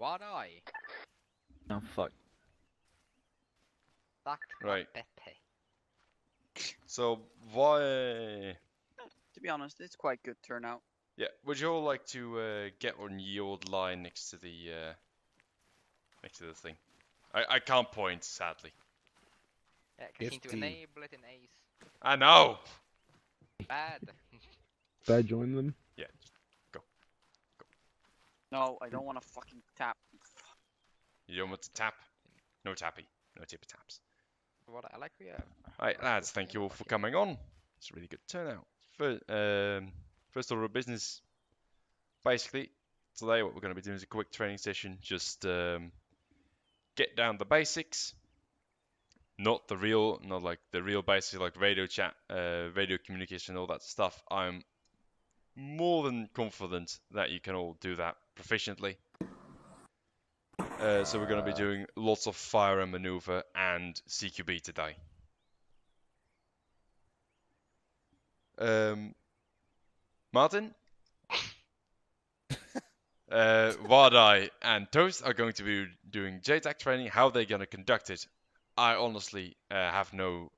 What I? Oh fuck. Right. So why? To be honest, it's quite good turnout. Yeah, would you all like to get on the old line next to the thing? I can't point, sadly. Yeah, cause you need to enable it in Ace. I know. Bad. Should I join them? Yeah, just go. No, I don't want to fucking tap. You don't want to tap? No tappy. No tippy taps. What I like we have. Alright, lads, thank you all for coming on. It's a really good turnout. First order of business. Basically, today what we're going to be doing is a quick training session. Just get down the basics. Not the real basics like radio chat, radio communication, all that stuff. I'm more than confident that you can all do that proficiently. So we're going to be doing lots of fire and maneuver and CQB today. Martin, Vardai, and Toast are going to be doing JTAC training. How they're going to conduct it, I honestly have no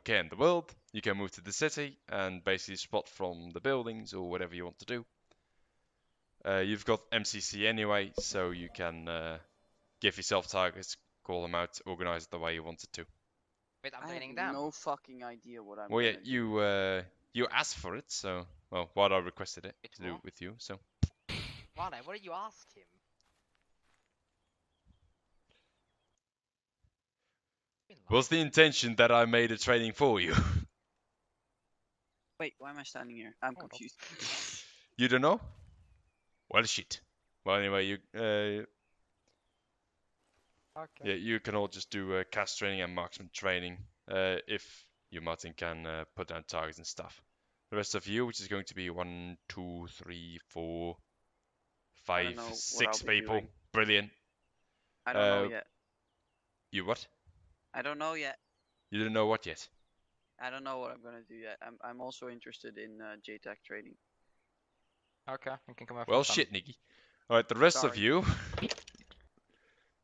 care in the world. You can move to the city and basically spot from the buildings or whatever you want to do. You've got MCC anyway, so you can give yourself targets, call them out, organize it the way you want it to. Wait, I'm I training have them. no fucking idea what I'm. Well, yeah, gonna do. you asked for it, so Vardai requested it to do it with you, so. What did you ask him? Was the intention that I made a training for you? Wait, why am I standing here? I'm confused. You don't know? Well, shit. Well, anyway, you Okay. yeah, you can all just do cast training and marksman training if you, Martin, can put down targets and stuff. The rest of you, which is going to be 1, 2, 3, 4, 5, 6 people. Doing. Brilliant. I don't know yet. You what? I don't know yet. You don't know what yet? I don't know what I'm gonna do yet. I'm also interested in JTAC training. Okay, you can come over. Well, shit, Nicky. Alright, the rest of Sorry. you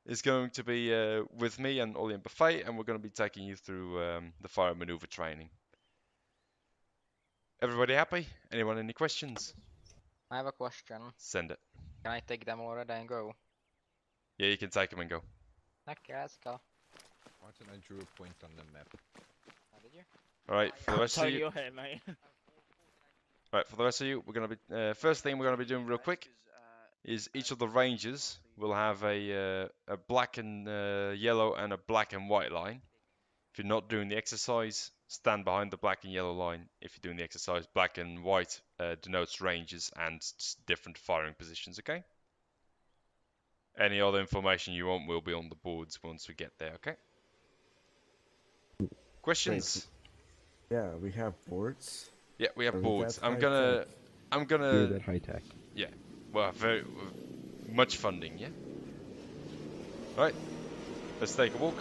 is going to be with me and Ollie and Buffet, and we're going to be taking you through the fire maneuver training. Everybody happy? Anyone any questions? I have a question. Send it. Can I take them already and go? Yeah, you can take them and go. Okay, let's go. Martin, I drew a point on the map. Oh, did you? Alright, for the rest of you. Here, mate. Right, for the rest of you, we're going to be first thing we're going to be doing real quick is each of the rangers will have a black and yellow and a black and white line. If you're not doing the exercise, stand behind the black and yellow line. If you're doing the exercise, black and white denotes ranges and different firing positions, okay? Any other information you want will be on the boards once we get there, okay? Questions? Yeah, we have boards. Yeah, we have Are we boards. that I'm high gonna You're that high tech. Yeah. Well, very much funding, yeah? Right. Let's take a walk.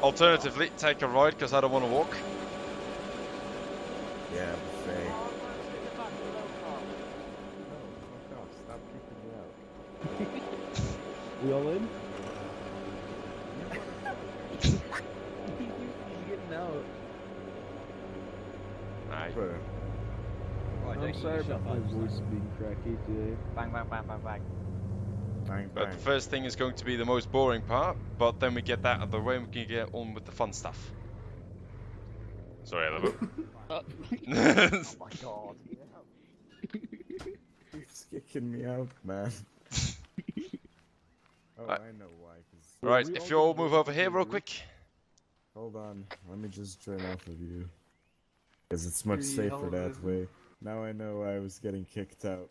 Alternatively, take a ride because I don't want to walk. Yeah, buffet. Stop freaking me out. We all in? He's getting out. Aye. Bro, I'm sorry about my voice being cracky today. Bang, bang, bang, bang, bang. bang, But bang. the first thing is going to be the most boring part, but then we get that out of the way and we can get on with the fun stuff. Sorry, Elevo. Oh my god. He's kicking me out, man. Oh, Right. I know why. Cause... Right, if you all move over here real quick. Hold on, let me just join off of you. Because it's much safer that way. Now I know I was getting kicked out.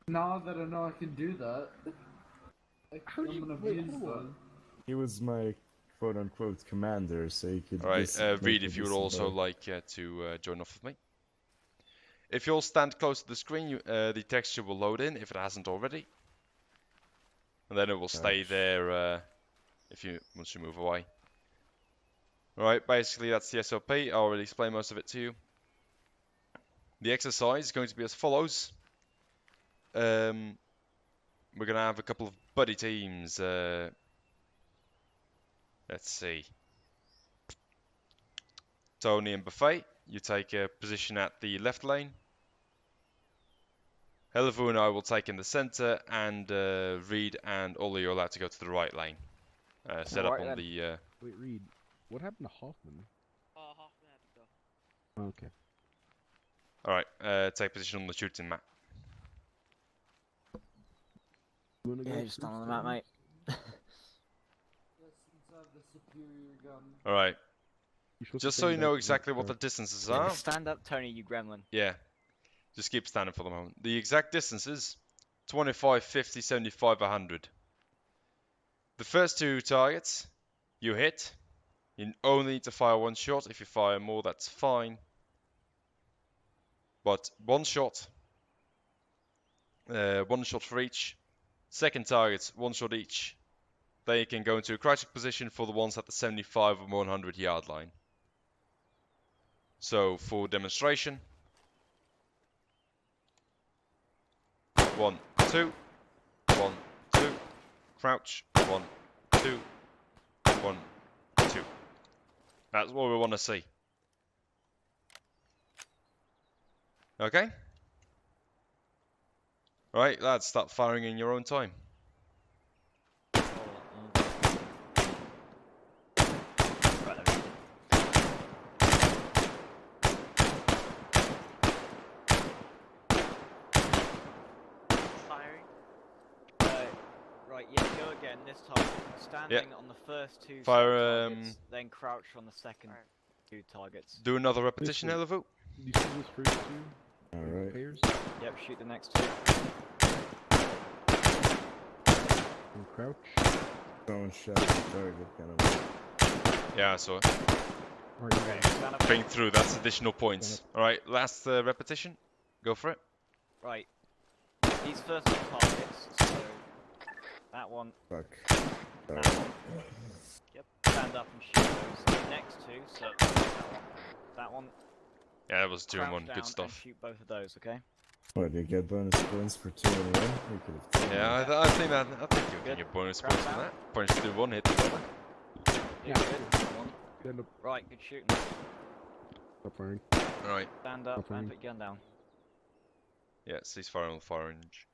Now that I know I can do that, I'm gonna abuse them. He was my quote-unquote commander, so you could. Alright, make Reed, a if you would decent also bow. like to join off with me. If you all stand close to the screen, the texture will load in if it hasn't already. And then it will stay Ouch. there once you move away. Alright, basically that's the SOP. I already explained most of it to you. The exercise is going to be as follows. We're going to have a couple of buddy teams. Let's see. Tony and Buffet, you take a position at the left lane. Hellevu and I will take in the center, and Reed and Ollie are allowed to go to the right lane. Set up Alright on then. the... Wait, Reed, what happened to Hoffman? Hoffman had to go. Okay. Alright, take position on the shooting map. You wanna Yeah, go just stand on first, the map, Tony? mate. Alright, You're supposed to just so you stand know back, exactly what the correct? distances are. Stand up, Tony, you gremlin. Yeah, just keep standing for the moment. The exact distances, 25, 50, 75, 100. The first two targets, you hit. You only need to fire one shot. If you fire more, that's fine. But one shot for each. Second targets, one shot each. Then you can go into a crouching position for the ones at the 75 or 100 yard line. So for demonstration, 1, 2, 1, 2, crouch, 1, 2, 1, 2. That's what we want to see. Okay? Alright, lads, start firing in your own time. Firing. Right, yeah, go again this time. Standing on the first two Fire, targets, then crouch on the second two targets. Do another repetition, one. Hellevu. Did you see those first two? Alright. Players? Yep, shoot the next two. And crouch. Someone shot the target, kind of. Yeah, I saw it. Alright, Okay, stand up. Bring through, that's additional points. Alright, last repetition. Go for it. Right. These first two targets, so that one, Fuck. that Sorry. one. Yep. Stand up and shoot those. The next two, so that one. Yeah, that was 2 and Crouch 1. down Good and stuff. shoot both of those, okay? What, do you get bonus points for 2 and 1? We could have taken Yeah, that. I think you Good. can get bonus Crouch points on down. that. Punch through one, hit the other. Yeah, good. One. Stand up, Right, good shooting. stop firing. Alright, Stand up Okay. and put your gun down. yeah, cease fire on the fire range.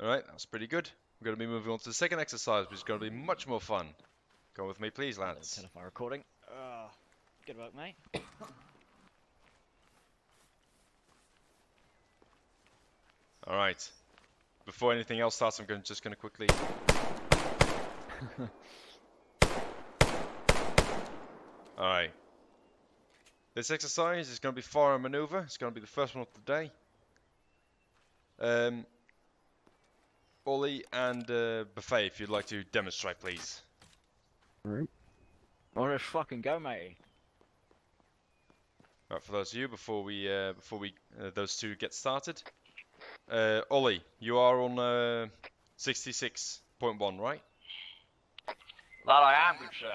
Alright, that's pretty good. We're going to be moving on to the second exercise, which is going to be much more fun. Go with me, please, lads. Telefire recording. Good work, mate. Alright. Before anything else starts, I'm just going to quickly... Alright. This exercise is going to be fire maneuver. It's going to be the first one of the day. Ollie and Buffet, if you'd like to demonstrate, please. Alright. Well, let's fucking go, matey. Right, for those of you, before we those two get started. Ollie, you are on 66.1, right? That I am, good sir.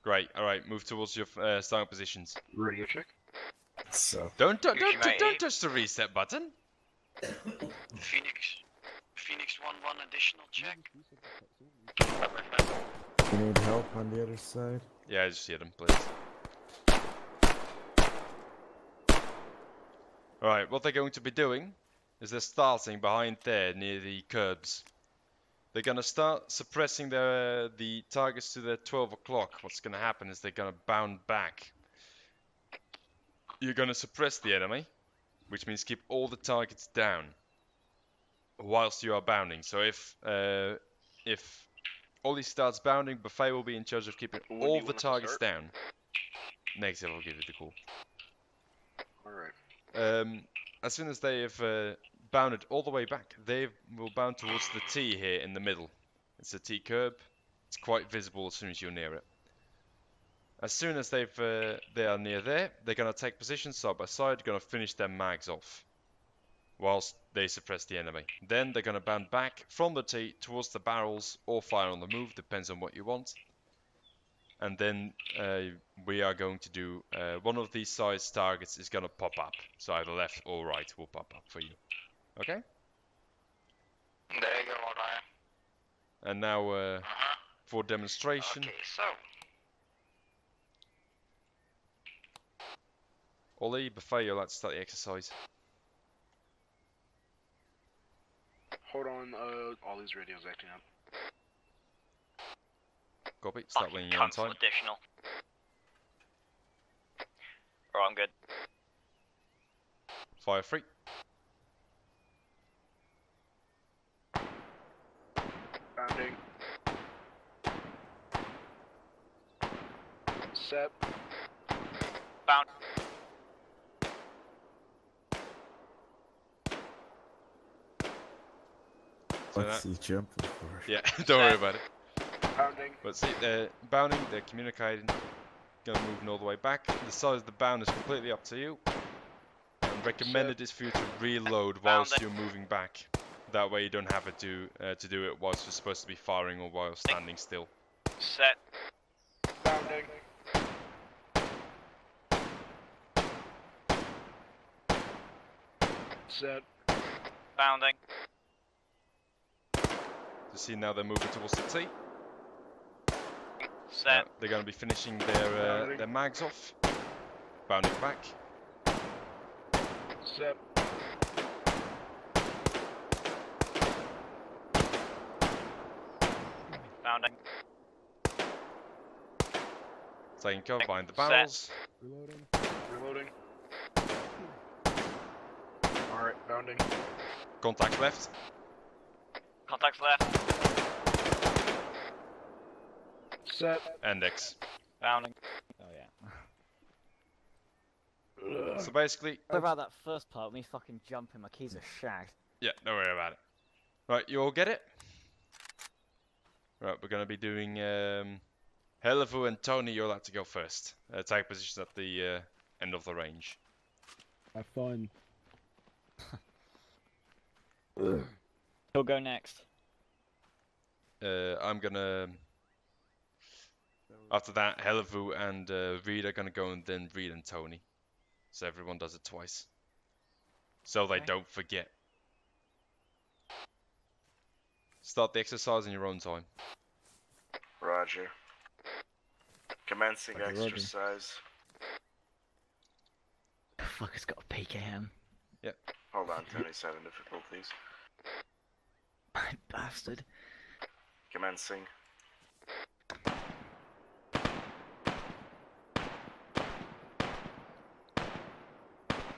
Great. All right, move towards your starting positions. Radio check. So, Don't Gucci, mate. touch the reset button. Phoenix 1-1 additional check. you need help on the other side? Yeah, just hit them, please. All right, what they're going to be doing is they're starting behind there near the curbs. They're going to start suppressing the targets to their 12 o'clock. What's going to happen is they're going to bound back. You're going to suppress the enemy, which means keep all the targets down whilst you are bounding. So if Ollie starts bounding, Buffet will be in charge of keeping When do all you the want us to targets start? down. Negative, I'll give you the call. Alright. As soon as they have bounded all the way back, they will bound towards the T here in the middle. It's a T curb. It's quite visible as soon as you're near it. As soon as they are near there, they're gonna take position side by side, gonna finish their mags off, whilst they suppress the enemy. Then they're gonna band back from the T towards the barrels or fire on the move, depends on what you want. And then we are going to do one of these size targets is gonna pop up, so either left or right will pop up for you. Okay? There you go, alright. And now for demonstration. Okay, so. Ollie, before you let's start the exercise. Hold on, Ollie's radio's acting up. Copy, start when you're on time. Additional. Right, I'm good. Fire free. Bounding. Set. Bound. So What's that- he jumping for? Yeah, don't worry about it. Bounding. But see, they're bounding, they're communicating, gonna moving all the way back. The size of the bound is completely up to you. And recommended is for you to reload whilst you're moving back. That way you don't have it to do it whilst you're supposed to be firing or while standing still. Set. Bounding. Set. Bounding. So see now they're moving towards the T. Set. They're gonna be finishing their mags off. Bounding back. Set. Bounding. Taking cover behind the Set. barrels. Reloading. Reloading. Alright, bounding. Contact left. Contacts left. Set. And X. Bounding. Oh yeah. So basically, What about that first part, me fucking jumping, my keys are shagged. yeah, don't worry about it. Right, you all get it? Right, we're gonna be doing Helifu and Tony, you're allowed to go first. Take positions at the end of the range. Have fun. He'll go next. I'm gonna... After that, Helifu and Reed are gonna go, and then Reed and Tony. So everyone does it twice. So they don't forget. Start the exercise in your own time. Roger. Commencing Roger. exercise. Fuck, it's got a PKM. Hold on, Tony's having difficulties. Bastard. Commencing.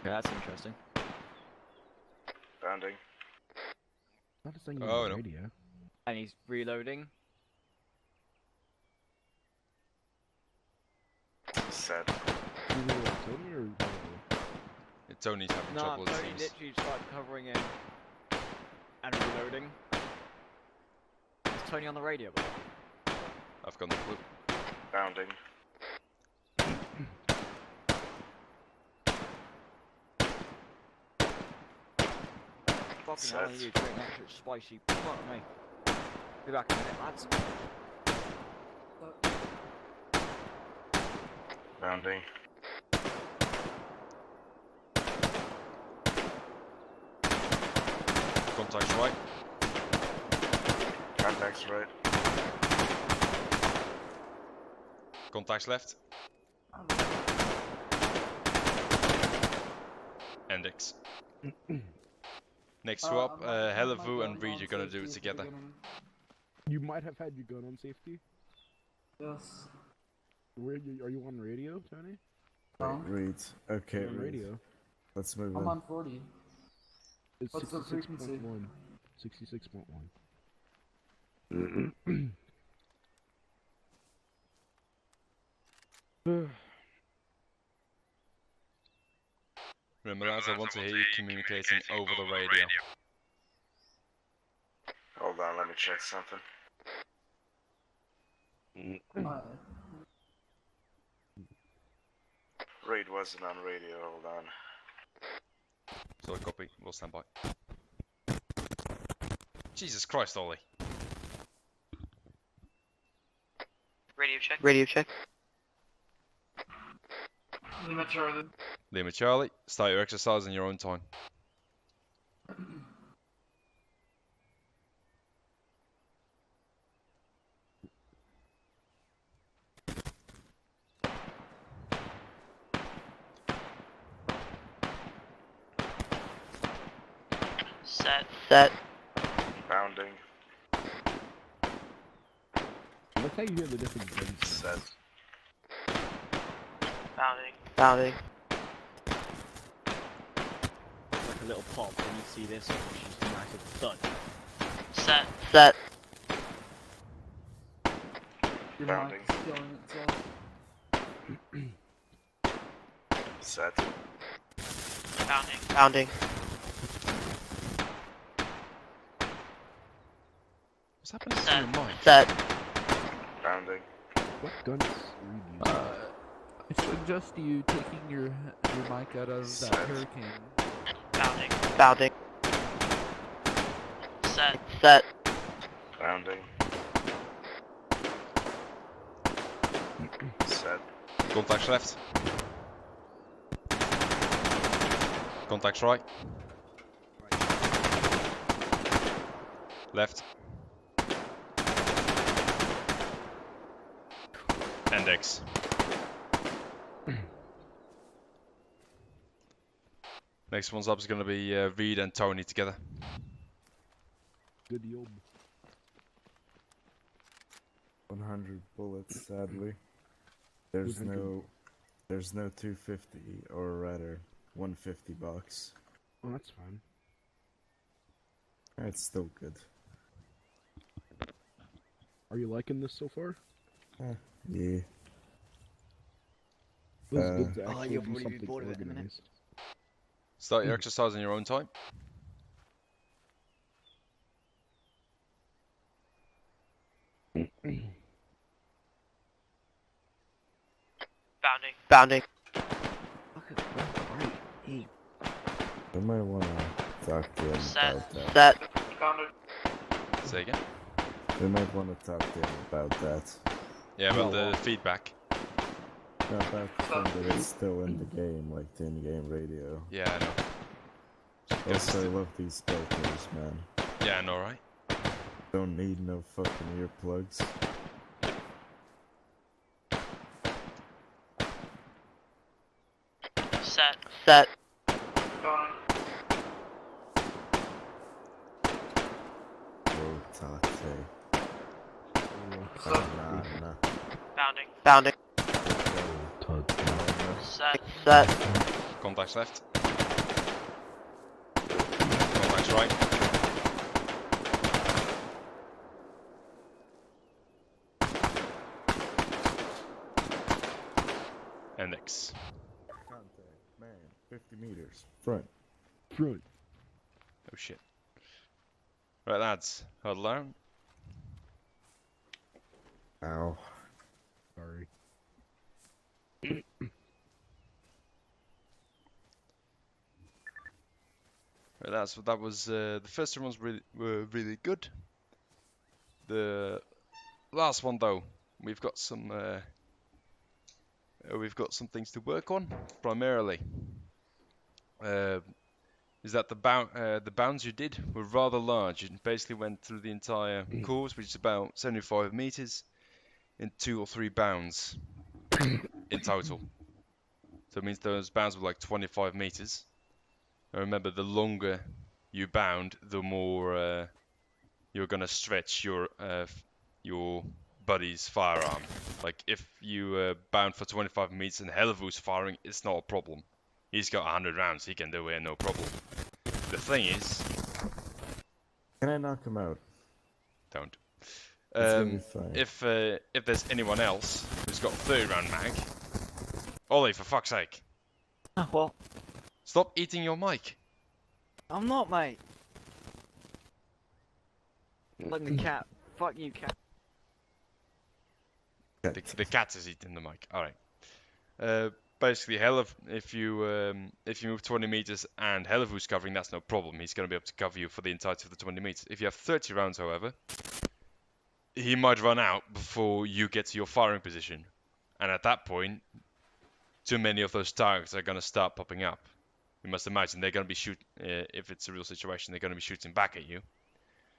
Yeah, that's interesting. Bounding. Not a thing Oh, on no. radio. And he's reloading. Set. You know what, Tony or Tony's having No, trouble, it Tony seems. literally started covering him and reloading. Is Tony on the radio? By the way? I've got no clue. Bounding. Fucking hell, I need to drink extra spicy. Fuck me. Be back in a minute, lads. Bounding. Contact's right. Contacts right. Contact's left. And X. Next two up, Helifu and Reed, you're gonna do it together. you might have had your gun on safety? Yes. Where are you on radio, Tony? Wait, okay, You're on wait. radio. Let's move I'm on. on 40. It's What's the frequency? 66.1. 66.1. Remember lads, I want to hear you communicating over the radio. Hold on, let me check something. Raid wasn't on radio, hold on. So copy, we'll stand by. Jesus Christ, Ollie. Radio check. Radio check. Lima Charlie. Lima Charlie, start your exercise in your own time. Set. Set. Bounding. Look how you hear the different things. Set. Bounding. Bounding. Like a little pop when you see this, which is a massive thud. Set. Set. Your Bounding. mic's killing itself. Set. Bounding. Bounding. What's happening to Set. your mic? Set. Bounding. What guns are you using? I suggest you taking your mic out of that Set. hurricane. Bounding. Bounding. Set. Set. Bounding. Set. Contacts left. Contacts right. Left. And X. Next one's up is going to be Reed and Tony together. Good job. 100 bullets, sadly. There's no 250, or rather, 150 box. Oh, that's fine. It's still good. Are you liking this so far? Yeah. Feels good to Oh, actually you'll do probably be something bored of it in a minute. organized. Start your exercise in your own time. Bounding. Bounding. Look at that. Right. Hey. I might want to talk to him Set. about that. Set. Bounding. Say again. We might want to talk to him about that. Yeah, about the feedback. Not about the thing that it's still in the game, like the in-game radio. Yeah, I know. Also, I love these speakers, man. Yeah, I know, right? Don't need no fucking earplugs. Set. Set. Bounding. Whoa, talk to. Nah. Bounding. Bounding. Set. Set. Contacts left. Contacts right. And X. Contact, man. 50 meters. Front. Front. Oh shit. Right, lads. Huddle down. Ow. Sorry. Right, lads. That was the first two ones were really good. The last one though, we've got some things to work on primarily. Is that the bounds you did were rather large. You basically went through the entire course, which is about 75 meters, in 2 or 3 bounds in total. So it means those bounds were like 25 meters. And remember, the longer you bound, the more you're gonna stretch your buddy's firearm. Like if you bound for 25 meters and Hellevu's firing, it's not a problem. He's got 100 rounds, he can do it, no problem. The thing is... Can I knock him out? Don't. It's gonna be fine. If there's anyone else who's got a 30 round mag... Ollie, for fuck's sake. Well, Stop eating your mic. I'm not, mate. Like the cat. Fuck you, cat. The cat is eating the mic. Alright. basically, if you move 20 meters and Hellevu's covering, that's no problem. He's going to be able to cover you for the entirety of the 20 meters. If you have 30 rounds, however, he might run out before you get to your firing position. And at that point, too many of those targets are going to start popping up. You must imagine they're going to be shooting, if it's a real situation, they're going to be shooting back at you.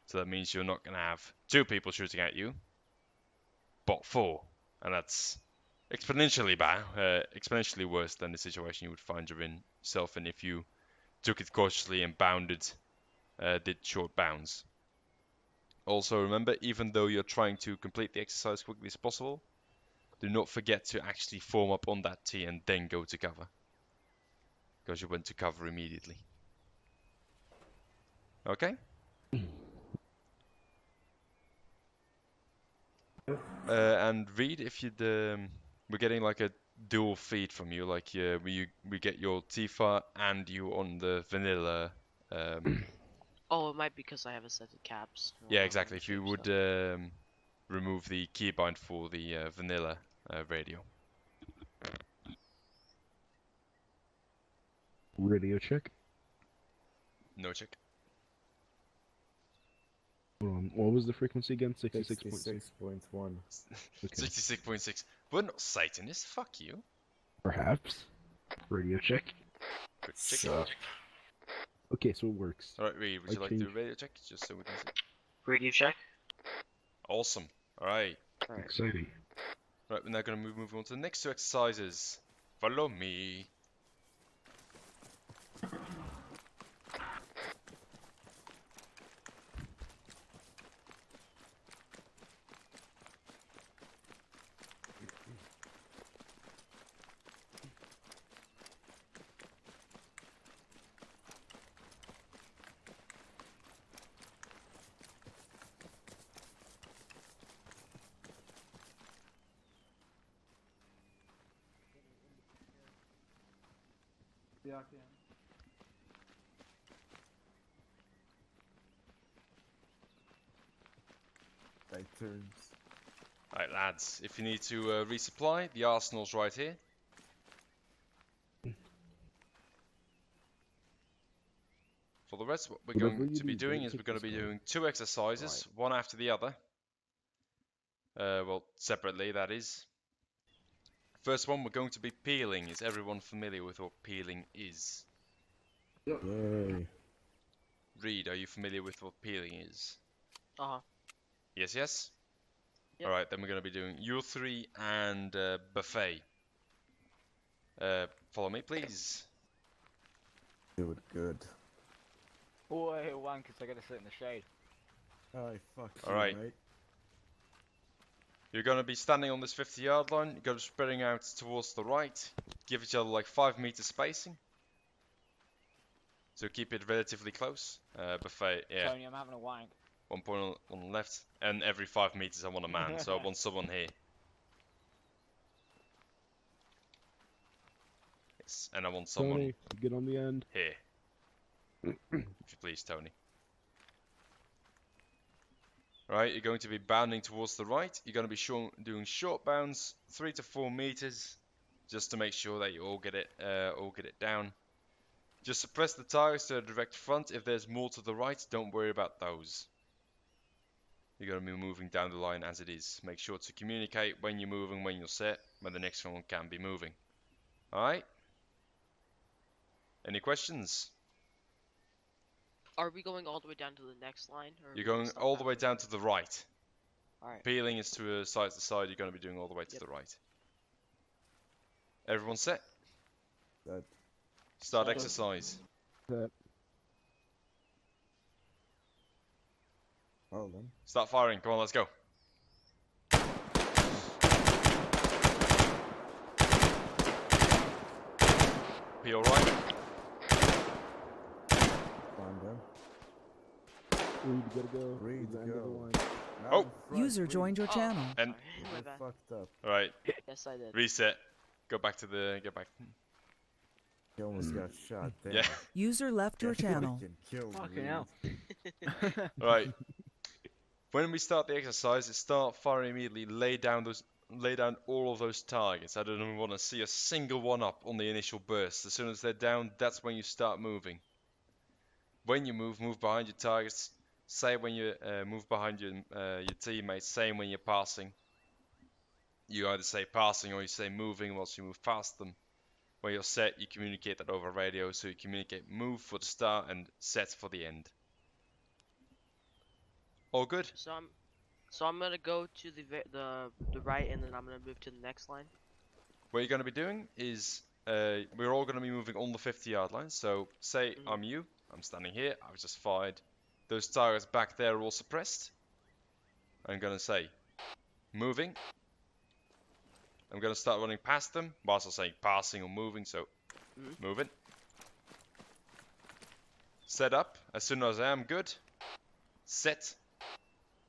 So that means you're not going to have 2 people shooting at you, but 4. And that's exponentially bad, exponentially worse than the situation you would find yourself in if you took it cautiously and did short bounds. Also remember, even though you're trying to complete the exercise as quickly as possible, do not forget to actually form up on that T and then go to cover, because you went to cover immediately. Okay? And Reed, if you'd, we're getting like a dual feed from you, like we get your Tifa and you on the vanilla. Oh, it might be because I have a set of caps. Yeah, exactly. If you would remove the keybind for the vanilla radio. Radio check. No check. What was the frequency again? 66.6. 66.1. Okay. 66.6. We're not Satanists. Fuck you. Perhaps. Radio check. Good check. Suck. Okay, so it works. Alright, Reed, would you like to do a radio check? Just so we can see. Radio check. Awesome. Alright. Exciting. Right, we're now going to move on to the next 2 exercises. Follow me. Yeah, Take turns. Alright, lads, if you need to resupply, the arsenal's right here. For the rest, what we're going to be doing is we're going to be doing 2 exercises, one after the other. Well, separately, that is. First one, we're going to be peeling. Is everyone familiar with what peeling is? Yay. Reed, are you familiar with what peeling is? Uh-huh. Yes, yes? Yep. Alright, then we're going to be doing U3 and buffet. Follow me, please. Do it good. Boy, wankers, I gotta sit in the shade. Oh, fuck you, Alright. mate. You're going to be standing on this 50-yard line. You're going to be spreading out towards the right. Give each other like 5 meter spacing. So keep it relatively close. Buffet, yeah. Tony, I'm having a wank. 1 point on the left. And every 5 meters I want a man. So I want someone here. Yes, and I want someone Tony, get on the end. here. If you please, Tony. Right, you're going to be bounding towards the right. You're going to be doing short bounds, 3 to 4 meters, just to make sure that you all get it down. Just suppress the targets to the direct front. If there's more to the right, don't worry about those. You're going to be moving down the line as it is. Make sure to communicate when you're moving, when you're set, when the next one can be moving. Alright? Any questions? Are we going all the way down to the next line? Or You're going all the way down to the right. Alright. Peeling is to side to side. You're going to be doing all the way to the right. Everyone set? That. Start exercise. That. Well then. Start firing. Come on, let's go. Peel right. Calm down. Reed, you gotta go. Reed, It's the end of the go. line. Now Oh. in front, User Reed. joined your channel. And My You bad. fucked up. alright, Yes, I did. reset. Go back to the You almost got shot there. Yeah. User left your That channel. fucking killed Fucking Reed. hell. Right. When we start the exercise, start firing immediately. Lay down lay down all of those targets. I don't even want to see a single one up on the initial burst. As soon as they're down, that's when you start moving. When you move behind your targets. Say when you move behind your teammates. Same when you're passing. You either say passing or you say moving whilst you move past them. When you're set, you communicate that over radio. So you communicate move for the start and set for the end. All good? So I'm gonna go to the right, and then I'm gonna move to the next line. What you're going to be doing is we're all going to be moving on the 50-yard line. So say I'm you. I'm standing here. I was just fired. Those targets back there are all suppressed. I'm going to say moving. I'm going to start running past them whilst I'm saying passing or moving. So moving. Set up. As soon as I am good. Set.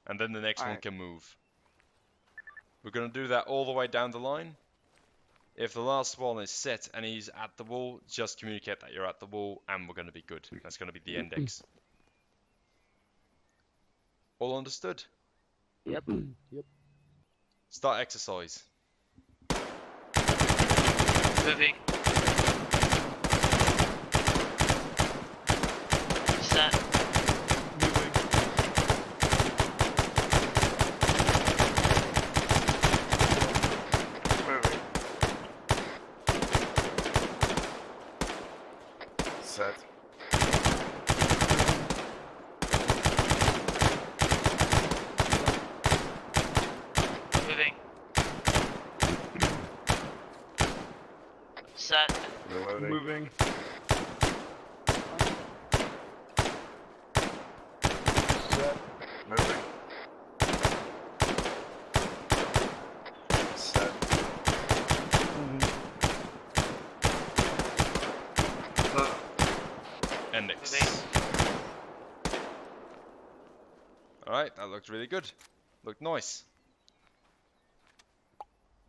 And then the next one can move. We're going to do that all the way down the line. If the last one is set and he's at the wall, just communicate that you're at the wall and we're going to be good. That's going to be the index. All understood? Yep. Yep. Start exercise. Moving. Set. Set. Moving. Set. Reloading. Moving. Set. Moving. Set. Index. Alright, that looked really good. Looked nice.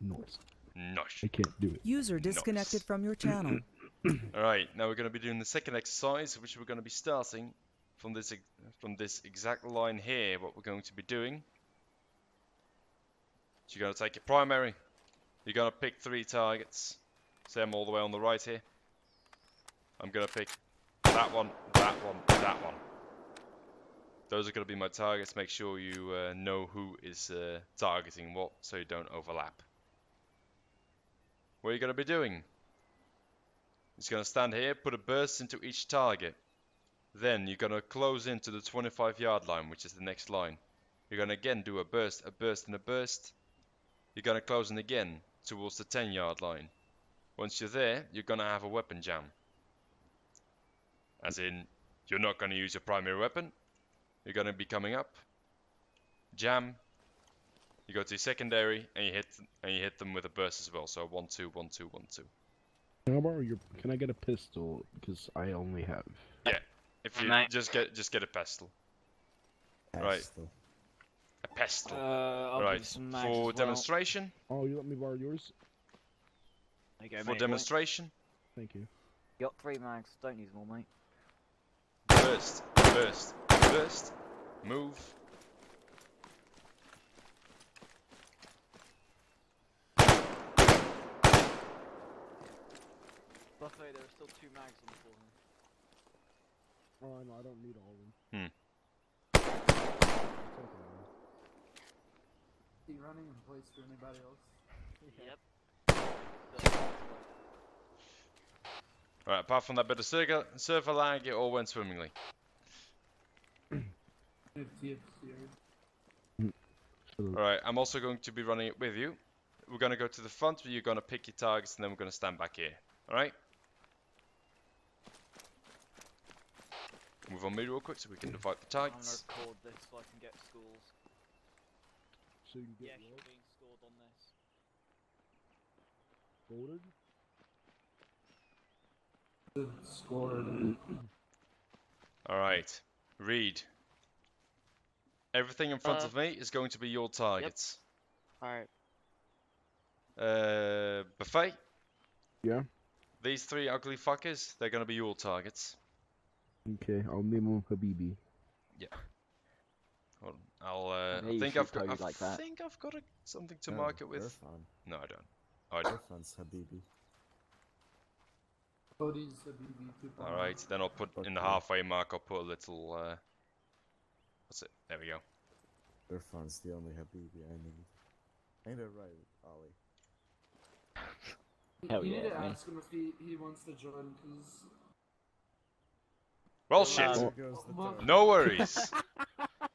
Noise. Nice. I can't do it. User disconnected from your channel. Alright, now we're going to be doing the second exercise, which we're going to be starting from this exact line here. What we're going to be doing. So you're going to take your primary. You're going to pick 3 targets. Say I'm all the way on the right here. I'm going to pick that one, that one, that one. Those are going to be my targets. Make sure you know who is targeting what so you don't overlap. What are you going to be doing? You're going to stand here, put a burst into each target. Then you're going to close into the 25-yard line, which is the next line. You're going to again do a burst, and a burst. You're going to close in again towards the 10-yard line. Once you're there, you're going to have a weapon jam. As in, you're not going to use your primary weapon. You're going to be coming up. Jam. You go to your secondary, and you hit them with a burst as well. So 1, 2, 1, 2, 1, 2. Can I borrow your? Can I get a pistol? Because I only have. Yeah. If you just get a pistol. Right. A pistol. Right. For demonstration. Oh, you let me borrow yours? There you go, For mate. demonstration. Thank you. You got 3 mags. Don't use them all, mate. Burst, burst, burst. Move. Buffet, there are still 2 mags on the floor here. Oh, no, I don't need all of them. Is he running in place for anybody else? Yep. Right, apart from that bit of server lag, it all went swimmingly. Alright, I'm also going to be running it with you. We're going to go to the front where you're going to pick your targets and then we're going to stand back here. Alright? Move on me real quick so we can divide the I'm targets. gonna record this so I can get scores. So you can get Yes, you're what? being scored on this. Voted? Scored. Alright, read. Everything in front of me is going to be your targets. Alright. Buffet? Yeah? These 3 ugly fuckers, they're going to be your targets. Okay, I'll name him Habibi. Yeah. Hold on. I'll. Yeah, I you think shoot I've got. code like that. think I've got something to No, mark it with. Irfan. No, I don't. Oh, I do. Irfan's Habibi. All right, then I'll put in the Okay. halfway mark. I'll put a little. What's it? There we go. Irfan's the only Habibi I need. Ain't it right, Ollie? Hell yeah, man. ask him if he wants to join, because... Well, shit. There goes the dog. No worries.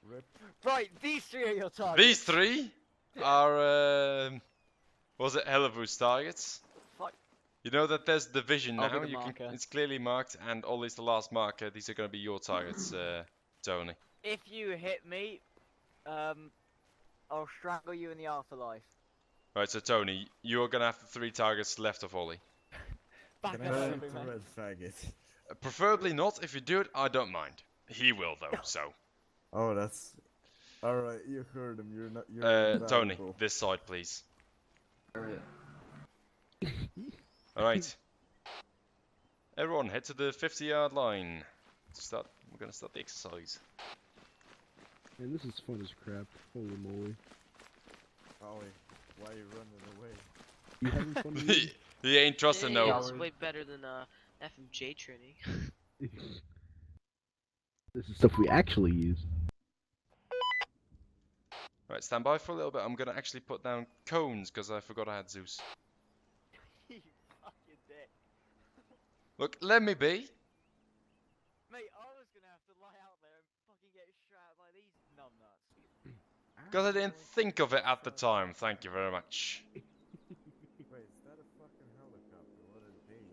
Rip. Right, these three are your targets. These three are. Was it Hellevu's targets? Fuck. You know that there's division I'll be now. the marker. It's clearly marked, and Ollie's the last marker. These are going to be your targets, Tony. If you hit me, I'll strangle you in the afterlife. Right, so Tony, you're going to have the 3 targets left of Ollie. Back Can I up, shoot every the man. red faggot? Preferably not. If you do it, I don't mind. He will, though, so. Oh, that's... Alright, you heard him. You're not... You're Tony, invaluable. this side, please. Alright. Alright. Everyone, head to the 50-yard line. We're going to start the exercise. Man, this is fun as crap. Holy moly. Ollie, why are you running away? You having fun with me? He ain't trusting Yeah, no. it's way better than FMJ training. This is stuff we actually use. Right, stand by for a little bit. I'm going to actually put down cones because I forgot I had Zeus. You fucking dick. Look, let me be. Mate, I was gonna have to lie out there and fucking get shot by these numbnuts. Because I didn't think of it at the time. Thank you very much. Wait, is that a fucking helicopter? What are they doing?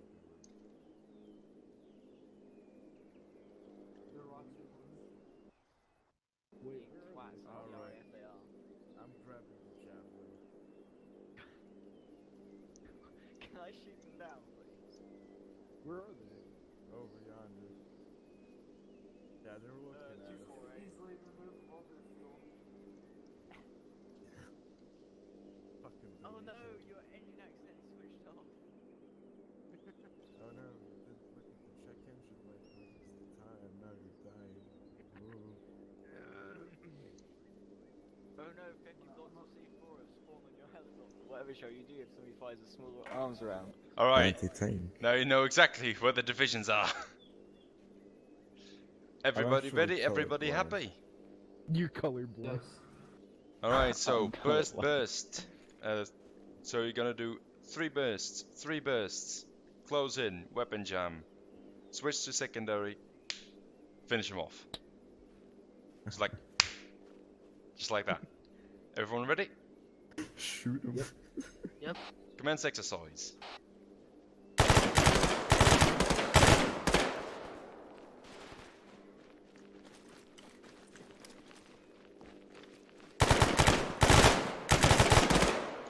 Wait, Twats, Alright. if they are. I'm grabbing the javelin. Can I shoot them down, please? where are they? Over yonder. Yeah, they're looking at us. Fucking Oh delete no, it. your engine accidentally switched off. Oh no, you didn't look at the check engine light. Where's the time? Now you're dying. Move. Oh no, 50 blocks of C4 have spawned on your helicopter. Whatever shall you do if somebody fires a small arms around? Alright, Anti-tank. now you know exactly where the divisions are. Everybody actually ready? Everybody colorblind. happy? You're colorblind. Alright, so I'm burst, colorblind. burst. So you're gonna do 3 bursts, 3 bursts. Close in, weapon jam. Switch to secondary. Finish him off. Just like that. Everyone ready? Shoot him. Yep. Commence exercise.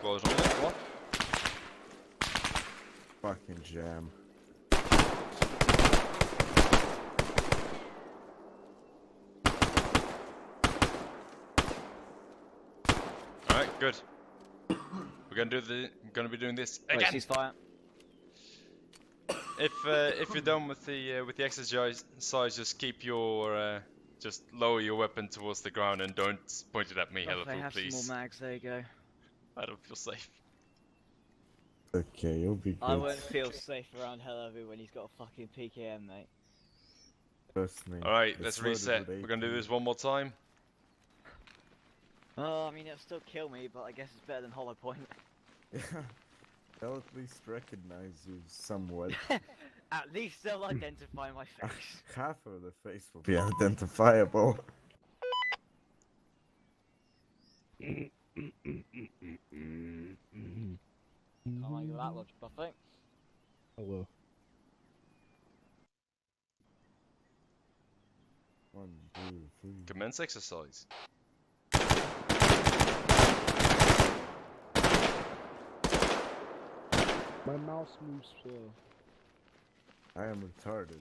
Close on it, come on. Fucking jam. Alright, good. We're gonna be doing this Wait, again. ceasefire. If you're done with the exercise, just keep your just lower your weapon towards the ground and don't point it at me, Oh, Hellefu, they have please. some more mags, there you go. I don't feel safe. Okay, you'll be good. I won't feel safe around Hellevu when he's got a fucking PKM, mate. Trust me. Alright, It's let's loaded reset. with We're gonna do 18. this one more time. Oh, I mean, it'll still kill me, but I guess it's better than Hollow Point. Yeah. They'll at least recognize you somewhat. At least they'll identify my face. Half of the face will be identifiable. Can't argue with that logic, Buffet. Hello. 1, 2, 3. Commence exercise. My mouse moves slow. I am retarded.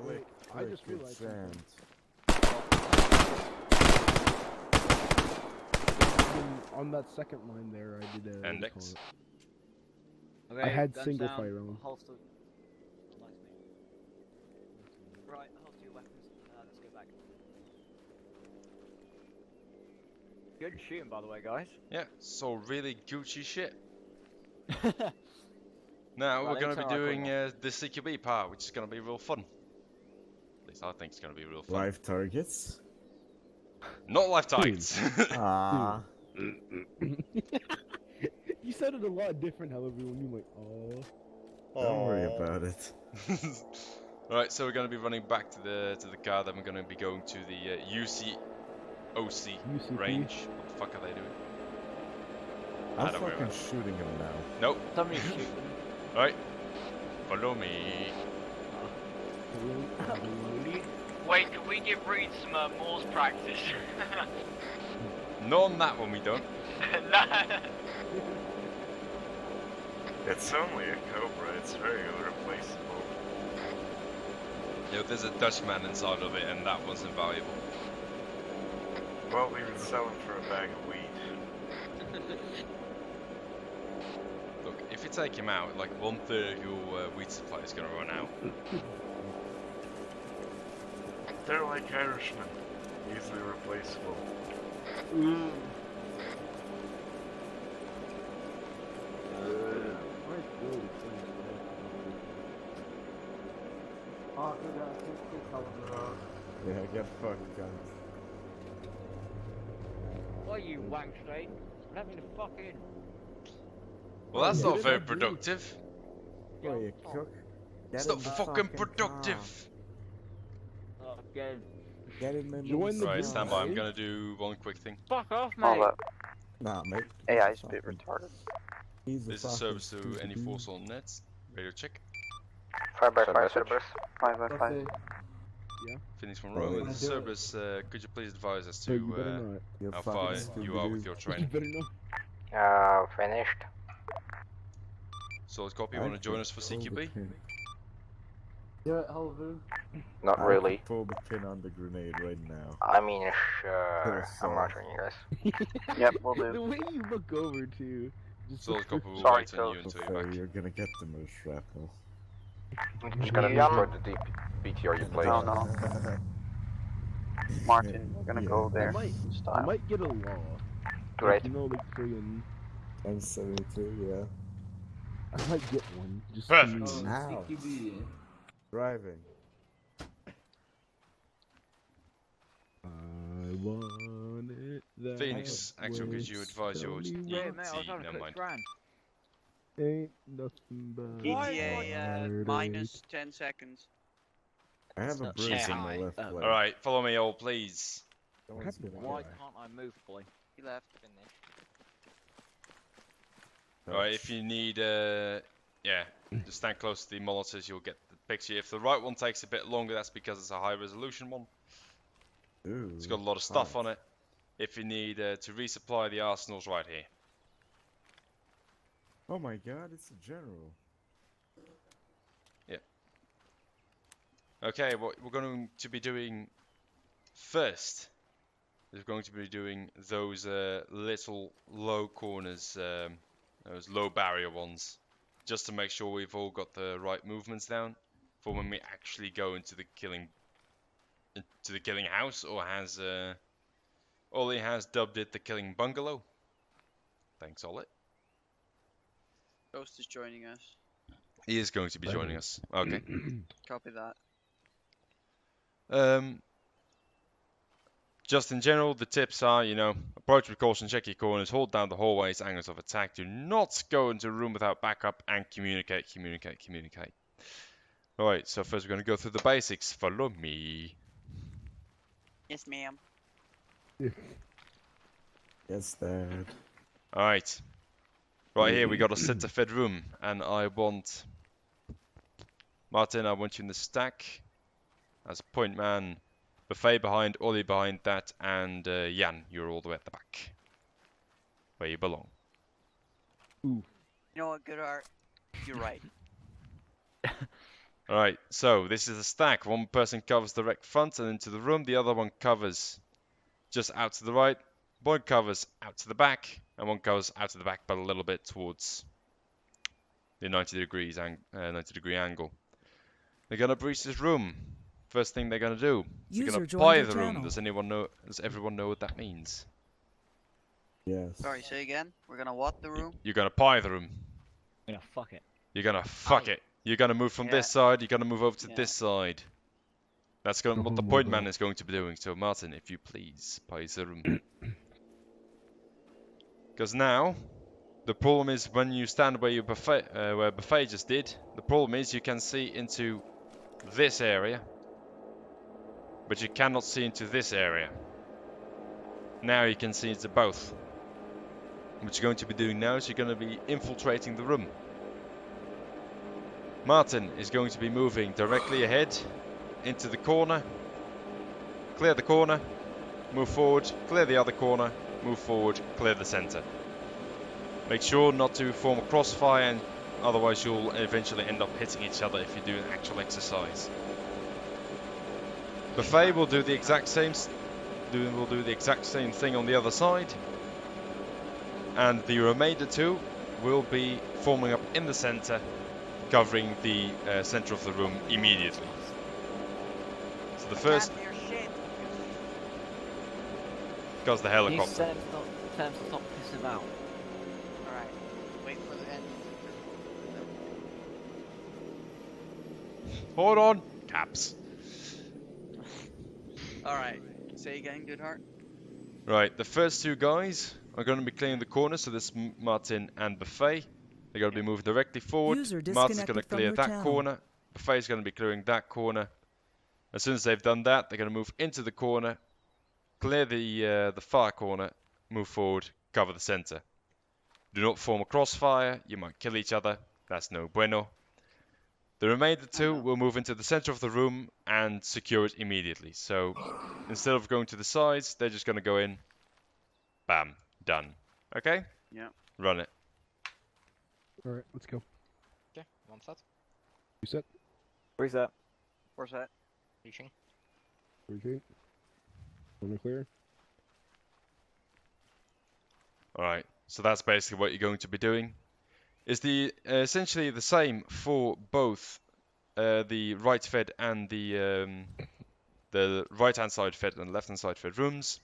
Wait, I just Liquid realized sand. On that second line there, I did a. And what do you next. call it? Okay, I had guns single down, fire on. holster. Nice, mate. Right, hold your weapons. Let's go back. Good shooting, by the way, guys. Yeah, so really Gucci shit. Now Right, we're going to be let's doing alright, the CQB part, which is going to be real fun. At least I think it's going to be real fun. Live targets? Not live targets. Ah. You said it a lot different, however, when you like, oh. Don't worry about it. Right, so we're going to be running back to the car. Then we're going to be going to the UCOC range. What the fuck are they doing? I'm fucking shooting him now. Nope. Somebody's shooting. Right. Follow me. Wait, can we give Reed some Moore's practice? No, on that one we don't. Nah. It's only a Cobra, it's very replaceable. Yo, there's a Dutchman inside of it, and that one's invaluable. Well, we would sell him for a bag of weed. Look, if you take him out, like 1/3 of your wheat supply is going to run out. They're like Irishmen, easily replaceable. Yeah, get fucked, guys. Why you wank straight? Let me the fuck in. Well, that's not very productive. Oh, you cook. It's not fucking productive. Oh, again. Get him in Join the Right, stand by. I'm group. gonna do one quick thing. Fuck off, mate. Nah, mate. AI's a bit retarded. He's This is service to any force on nets. Radio check. 5x5 Cerberus. 5x5. Phoenix from Oh, Rome. yeah. This is Cerberus. Could you please advise as So you better to not. how far you are with your You training? better not. Finished. Solid copy. You want to join us for CQB? Yeah, Halvoon. Not I really. can pull the pin on the grenade right now. I mean, sure. Oh, I'm watching you guys. Yep, we'll The do. way you look over too. Just Solid copy. We'll Sorry, wait on you until So you're back. you're gonna get the most shrapnel. It's gonna be for the deep BTR you play. No, no. Martin, we're gonna go I there. might, I Style. might get a law. Great. You know, like friggin', M72, yeah. I might get one. Just Perfect. to- Ow. Driving. I want it that Phoenix, actually, way. could you advise your Tell me Yeah, ET? mate, I was having a Never quick mind. grand. Ain't nothing but ETA heartache. 10 seconds. I have a not bruise cheap. on my left leg. Alright, follow me all, please. Someone's gonna Why die. can't I move fully? He left. Alright, if you need, yeah, just stand close to the monitors, you'll get the picture. If the right one takes a bit longer, that's because it's a high resolution one. Ooh, It's got a lot of stuff hot. on it. If you need to resupply, the arsenal's right here. Oh my god, it's a general. Okay, what we're going to be doing first is we're going to be doing those little low corners, those low barrier ones, just to make sure we've all got the right movements down for when we actually go into the killing house, or has Ollie has dubbed it the killing bungalow. Thanks, Ollie. Ghost is joining us. He is going to be joining us. Okay. Copy that. Just in general, the tips are, you know, approach with caution, check your corners, hold down the hallways, angles of attack, do not go into a room without backup, and communicate. Alright, so first we're going to go through the basics. Follow me. Yes, ma'am. Yes, Dad. Alright. Right here, we got a center-fed room, and I want... Martin, I want you in the stack as a point man. Buffet behind, Ollie behind that, and Jan, you're all the way at the back. Where you belong. You know what, GoodHeart? You're right. Alright, so this is a stack. One person covers the direct front and into the room. The other one covers just out to the right. One covers out to the back. And one covers out to the back, but a little bit towards the 90 degree angle. They're going to breach this room. first thing they're gonna do is they're User gonna joined pie your the room. channel. Does anyone know? Does everyone know what that means? Yes. Sorry, say again. We're gonna what the room? You're gonna pie the room. You know, fuck it. You're gonna fuck it. You're gonna move from this side. You're gonna move over to this side. That's gonna, what the point man is going to be doing. So Martin, if you please, pie the room. Because now, the problem is when you stand where where Buffet just did. The problem is you can see into this area, but you cannot see into this area. Now you can see into both. What you're going to be doing now is you're going to be infiltrating the room. Martin is going to be moving directly ahead into the corner. Clear the corner, move forward, clear the other corner, move forward, clear the center. Make sure not to form a crossfire, and otherwise you'll eventually end up hitting each other if you do an actual exercise. Buffet will do the exact same thing on the other side, and the remainder two will be forming up in the center, covering the center of the room immediately. So the first, because the helicopter. Tell him to stop pissing about. Alright. Wait for the end. Hold on, caps. Alright. Say again, GoodHeart. Right, the first two guys are going to be clearing the corner, so this Martin and Buffet. They're going to be moving directly forward. User Martin's going to disconnected from clear your that channel. corner. Buffet's going to be clearing that corner. As soon as they've done that, they're going to move into the corner, clear the far corner, move forward, cover the center. Do not form a crossfire. You might kill each other. That's no bueno. The remainder two will move into the center of the room and secure it immediately. So instead of going to the sides, they're just going to go in. Bam. Done. Okay? Yeah. Run it. Alright, let's go. Okay, one set. You set? Reset. Where's that? Reaching. Okay. Wanna clear? Alright, so that's basically what you're going to be doing. It's essentially the same for both the right fed and the right hand side fed and left hand side fed rooms.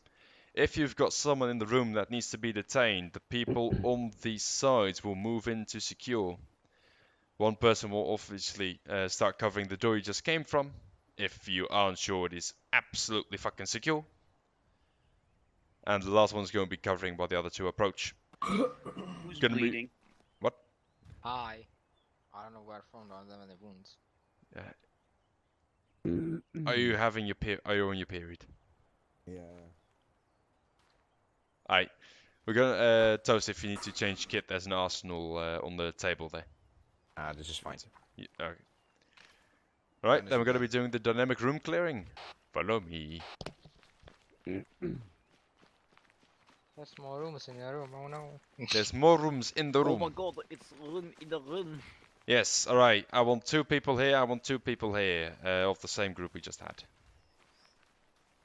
If you've got someone in the room that needs to be detained, the people on these sides will move in to secure. One person will obviously start covering the door you just came from, if you aren't sure it is absolutely fucking secure. And the last one's going to be covering while the other two approach. Who's bleeding? What? I don't know where from, I don't have any wounds. Are you having your are you on your period? Yeah. Alright. We're gonna Toast, if you need to change kit, there's an arsenal on the table there. This is fine. Yeah, okay. Alright, then we're gonna be doing the dynamic room clearing. Follow me. There's more rooms in the room, oh no. There's more rooms in the room. Oh my god, it's room in the room. Yes, alright. I want 2 people here, I want 2 people here, of the same group we just had.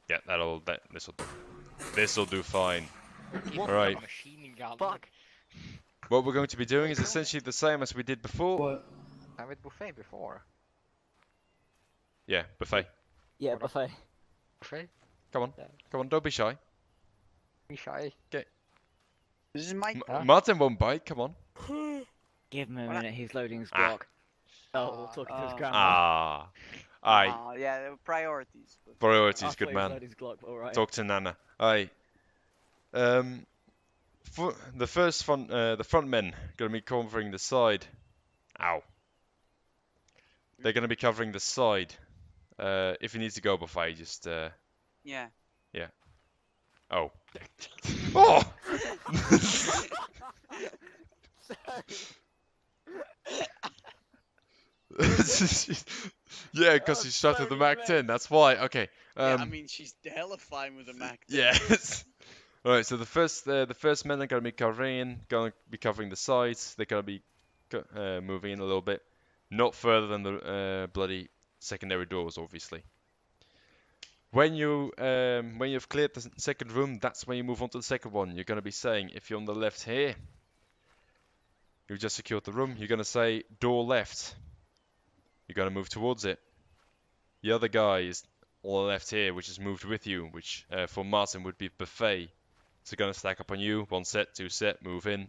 Yeah, this'll do. This'll do fine. Alright. Fuck. What we're going to be doing is essentially the same as we did before. What? I with Buffet before. Yeah, Buffet. Yeah, Buffet. Buffet? Come on. Come on, don't be shy. Be shy. Okay. This is my Martin won't bite, come on. Give him a minute, he's loading his Glock. Oh, talking to his grandma. Ah. Aye. Yeah, priorities. Priorities, good man. Right. Talk to Nana. Aye. For the front men gonna be covering the side. Ow. They're gonna be covering the side. If you need to go Buffet, just Yeah. Yeah. Oh. Oh. Yeah, because she's shot with the Mac 10. That's why. Okay. Yeah, I mean, she's hella fine with the Mac 10. Yes. All right. So the first men are gonna be covering the sides. They're gonna be moving in a little bit, not further than the bloody secondary doors, obviously. When you've cleared the second room, that's when you move on to the second one. You're gonna be saying, if you're on the left here, you've just secured the room. You're gonna say door left. You're gonna move towards it. The other guy is on the left here, which is moved with you, which for Martin would be buffet. So gonna stack up on you. 1 set, 2 set, move in.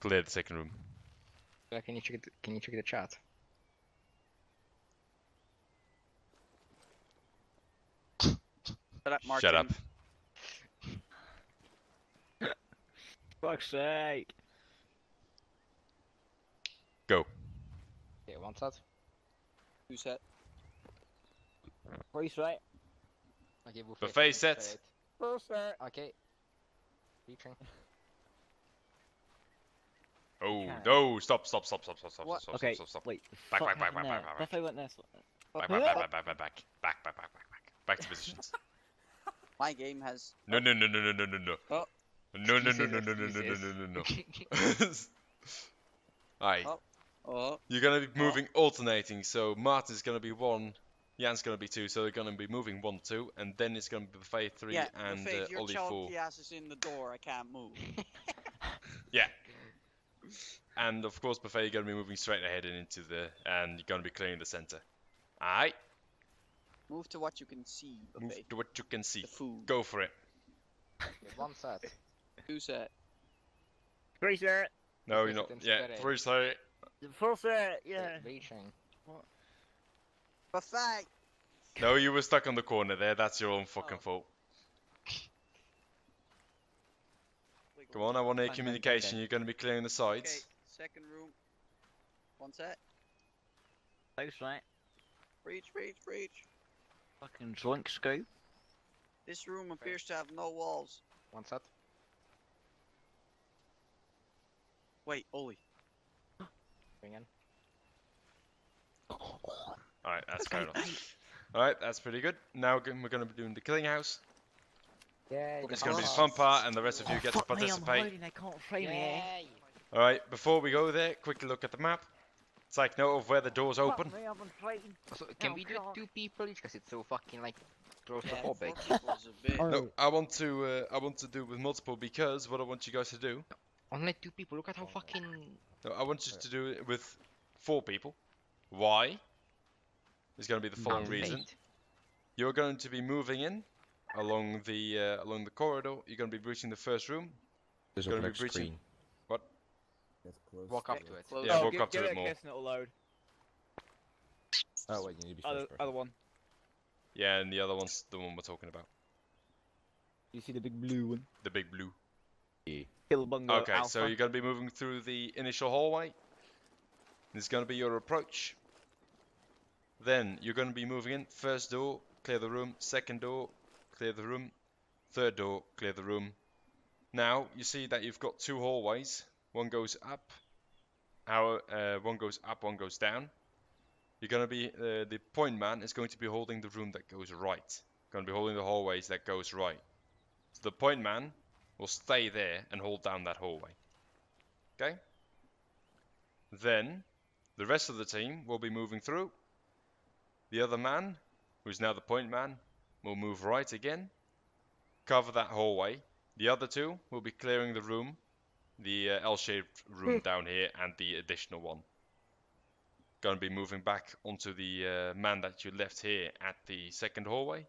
Clear the second room. Can you check the chat? Shut up, Martin. Shut up. Fuck's sake. Go. Okay, 1 set. 2 set. 3 set. Okay, Buffet set. 4 set. Okay. Reaching. Oh, no, stop. Okay, Stop. wait. Back. Buffet went this way. Back to positions. My game has. No. Oh. No. Alright. Oh. You're gonna be moving alternating, so Martin's gonna be 1, Jan's gonna be 2, so they're gonna be moving 1, 2, and then it's gonna be Buffet 3 Yeah, and Buffet, if your Ollie 4. chunky ass is in the door, I can't move. Yeah. And of course, Buffet, you're gonna be moving straight ahead and and you're gonna be clearing the center. Alright. Move to what you can see, Buffet. Move to what you can see. The food. Go for it. Okay, 1 set. 2 set. 3 set. No, you're not. Yeah, 3 set. 4 set, yeah. Reaching. Buffet! No, you were stuck on the corner there. That's your own fucking fault. Come on, I want a communication. You're going to be clearing the sides. Okay, second room. 1 set. 2 set. Breach. Fucking drunk scoop. This room appears to have no walls. 1 set. Wait, Ollie. Bring in. Alright, that's fair enough. Alright, that's pretty good. Now we're going to be doing the killing house. Yeah. It's going to be the fun part, and the rest of you get to participate. I can't frame it. Alright, before we go there, quickly look at the map. Take note of where the doors open. So, can we do 2 people each? Because it's so fucking like claustrophobic. No, I want to do with multiple because what I want you guys to do. Only 2 people. Look at how fucking. No, I want you to do it with 4 people. Why? There's going to be the following reason. You're going to be moving in along the corridor. You're going to be reaching the first room. There's going a to be breaching. screen. What? Walk up to it. Yeah, walk up to it more. It'll load. Oh wait, you need to be first. Other one. Yeah, and the other one's the one we're talking about. You see the big blue one? The big blue. Kill bungalow Okay, alpha. so you're going to be moving through the initial hallway. This is going to be your approach. Then you're going to be moving in. First door, clear the room. Second door, clear the room. Third door, clear the room. Now you see that you've got 2 hallways. One goes up. One goes up, one goes down. You're going to be the point man is going to be holding the room that goes right. Going to be holding the hallways that goes right. So the point man will stay there and hold down that hallway. Okay? Then the rest of the team will be moving through. The other man, who's now the point man, will move right again, cover that hallway. The other 2 will be clearing the room, the L-shaped room down here, and the additional one. Going to be moving back onto the man that you left here at the second hallway.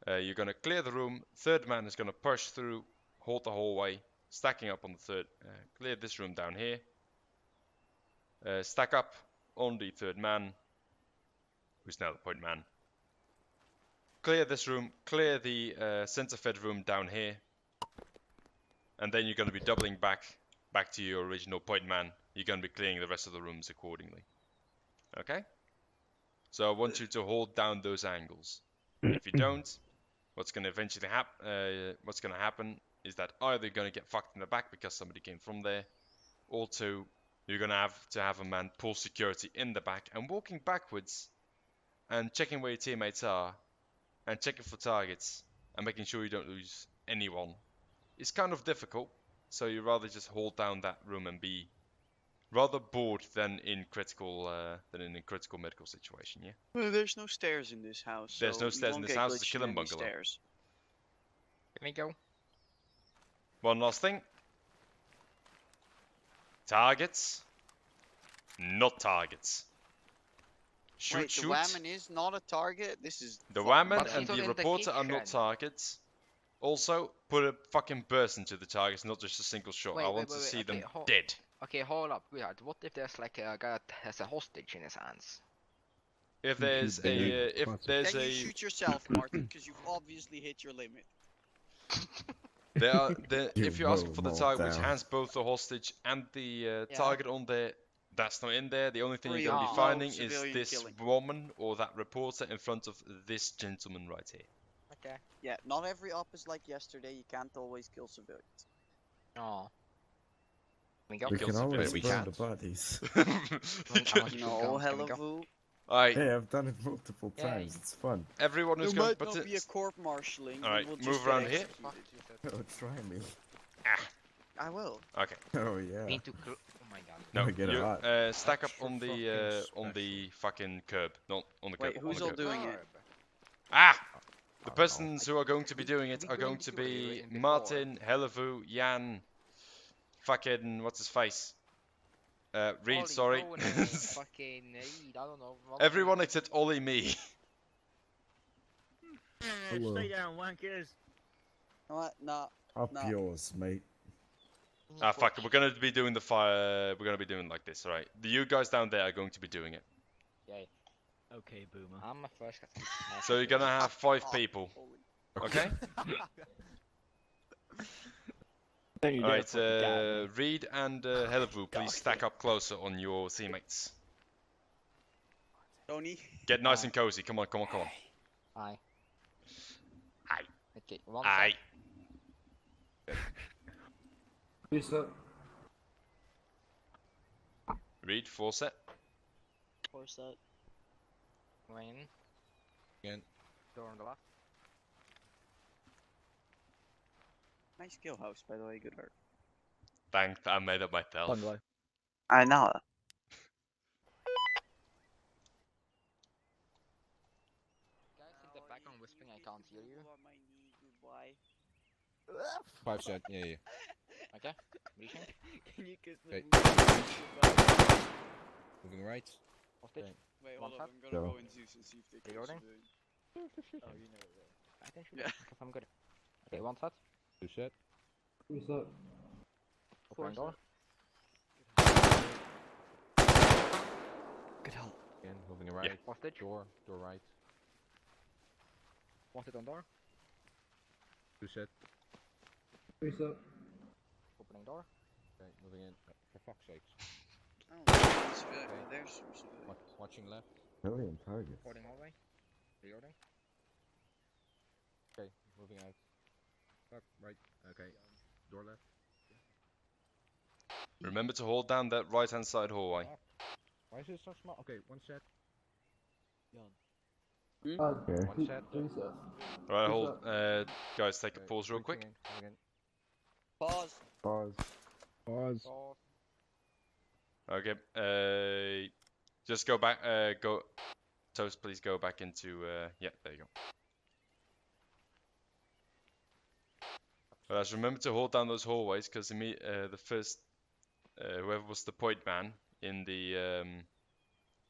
You're going to clear the room. Third man is going to push through, hold the hallway, stacking up on the third. Clear this room down here. Stack up on the third man, who's now the point man. Clear this room, clear the center fed room down here. And then you're going to be doubling back to your original point man. You're going to be clearing the rest of the rooms accordingly. Okay? So I want you to hold down those angles. If you don't, what's going to eventually happen is that either you're going to get fucked in the back because somebody came from there, or 2, you're going to have a man pull security in the back and walking backwards and checking where your teammates are and checking for targets and making sure you don't lose anyone. It's kind of difficult, so you rather just hold down that room and be rather bored than in critical medical situation. Yeah. Well, there's no stairs in this house. There's so no stairs in this house. It's a glitched killing any bungalow. Stairs. Can we go? One last thing. Targets, not targets. Shoot, Wait, shoot. the Whammon is not a target? This is The fucking Whammon dumb. and the reporter are not targets. Also, put a fucking burst into the targets, not just a single shot. I want to see them dead. Okay, hold up, GoodHeart. What if there's like a guy that has a hostage in his hands? If there's shoot a Then you shoot yourself, Martin, because you've obviously hit your limit. if you're asking for the will target which down. has both the hostage and the Yeah. target on there, that's not in there. The only thing Free you're going to of be low finding is civilian this killing. woman or that reporter in front of this gentleman right here. Okay. Yeah, not every op is like yesterday. You can't always kill civilians. Oh. We kill can always civilians. burn the bodies. No, hella vu. Alright, Hey, I've done it multiple times. It's fun. everyone who's There going might not be a court-martialing. Alright, we'll move just get around here. executed. Oh, try me. I will. Okay. Oh yeah. Need to oh my god. No, I get you hot. stack up Extra on the fucking curb, not on the curb. Wait, on who's the all curb. doing it? Ah! The persons who are going to be doing it are going to be in before. Martin, Hellevu, Jan, fucking what's his face? Reed, Ollie, sorry. Owen, fucking Reed, I don't know. Everyone except Ollie me. Hello. Stay down, wankers. What? Nah. Up No. yours, mate. Ah, fuck it. We're gonna be doing the fire. We're gonna be doing like this, alright? You guys down there are going to be doing it. Yay. Okay, boomer. I'm a first cat. So you're gonna have 5 people, okay? Alright, Reed and Hellevu, please stack up closer on your teammates. Tony. Get nice and cozy. Come on, come on, come on. Aye. Aye. Okay, one Aye. Reed, 4 set. Or set. Wayne. Again. Door on the left. Nice kill house, by the way. GoodHeart. Thanks, I made it myself. Bungalow. I know. Guys, in the background whispering, I can't hear you. 5 set, yeah. Okay, reaching. Can you kiss Okay. the Moving right. Hostage. Okay. Wait, One hold up. tap. I'm gonna Go. go in Zeus and see if they kill Reloading. civilians. Oh, you know it. I can shoot Yeah. if I'm good. Okay, one set. 2 set. Open door. Good help. Again, moving right. Hostage. Door right. One set on door. 2 set. Opening door. Okay, moving in. For fuck's sakes. Oh, there's civilian. There's some civilian. Watching left. Million targets. Holding hallway. Reloading. Okay, moving out. Fuck, right. Okay. Door left. Remember to hold down that right hand side hallway. Why is it so small? Okay, 1 set. Okay. 1 set. Alright, hold. Guys, take a pause real quick. Moving in. Pause. Pause. Pause. Okay, just go back, go. Toast, please go back into, yeah, there you go. But remember to hold down those hallways, because the first, whoever was the point man in the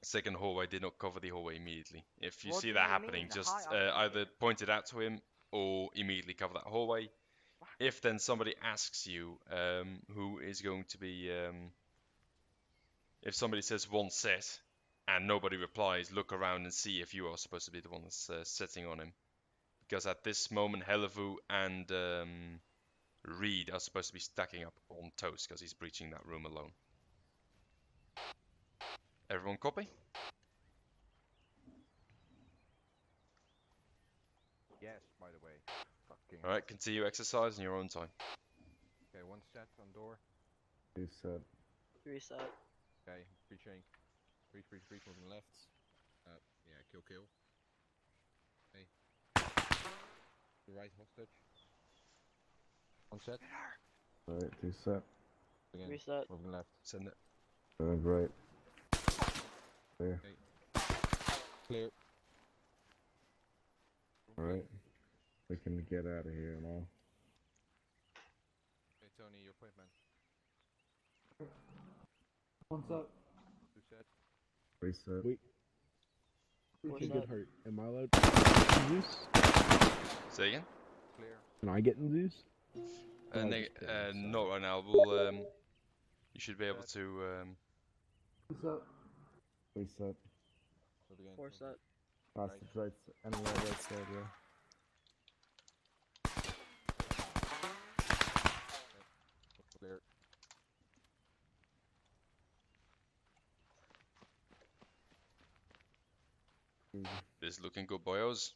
second hallway did not cover the hallway immediately. If you What see do that you happening, mean? just Hi, I'm either point it out to him or immediately cover that hallway. If then somebody asks you who is going to be, if somebody says 1 set and nobody replies, look around and see if you are supposed to be the one that's sitting on him. Because at this moment, Hellevu and Reed are supposed to be stacking up on Toast because he's breaching that room alone. Everyone copy? Yes, by the way. Fucking. Alright, continue exercise in your own time. Okay, 1 set on door. 2 set. 3 set. Okay, breaching. Breach, moving left. Yeah, kill. Okay. The right hostage. 1 set. Alright, 2 set. Again, 3 set. moving left. Send it. Right. Clear. Clear. Alright. We can get out of here now. Okay, Tony, your point man. 1 set. 2 set. 3 set. Wait. What's Good up? heart. Am I allowed to get in Zeus? Say again? Can I get in Zeus? Not right now. We'll you should be able to Reset. Force that. Hostage right, enemy right side, yeah. Clear. This is looking good, boyos.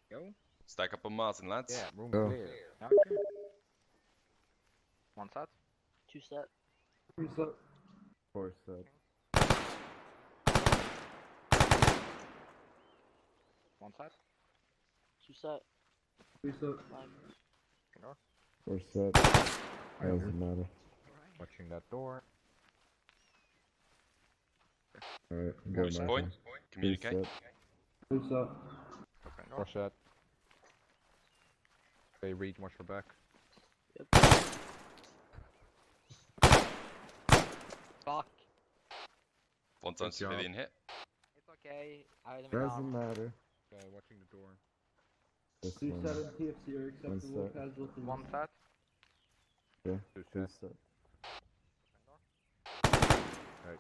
Go. Stack up on Martin, lads. Yeah, room Go. clear. Okay. One set. 2 set. Reset. 4 set. One set. 2 set. Reset. 5. 4 set. Doesn't matter. Watching that door. Alright, go Which Martin. point? Communicate. Reset. Okay, four set. Okay, read, watch your back. Fuck. One time Good job. civilian hit. It's okay. I was Doesn't matter. Okay, watching the door. This one. TFC are acceptable casualties. One set. Yeah, Two 2 set. set. Right.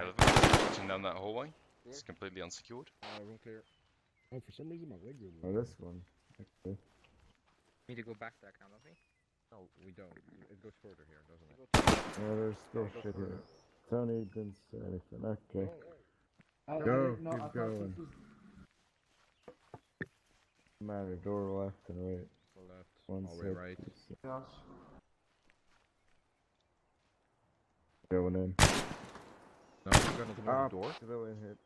Elephant. Watching down that hallway. It's completely unsecured. Room clear. Oh, for some reason my legs are Oh, this one. Okay. Need to go back there now, don't we? No, we don't. It goes further here, doesn't it? Yeah, there's still shit here. Tony didn't say anything. Okay. I Go, didn't know- I keep thought going. this Matter, door left and right. Go left. One Hallway set. right. 2 set. Going in. No, we're gonna do Ah, the door. civilian hit.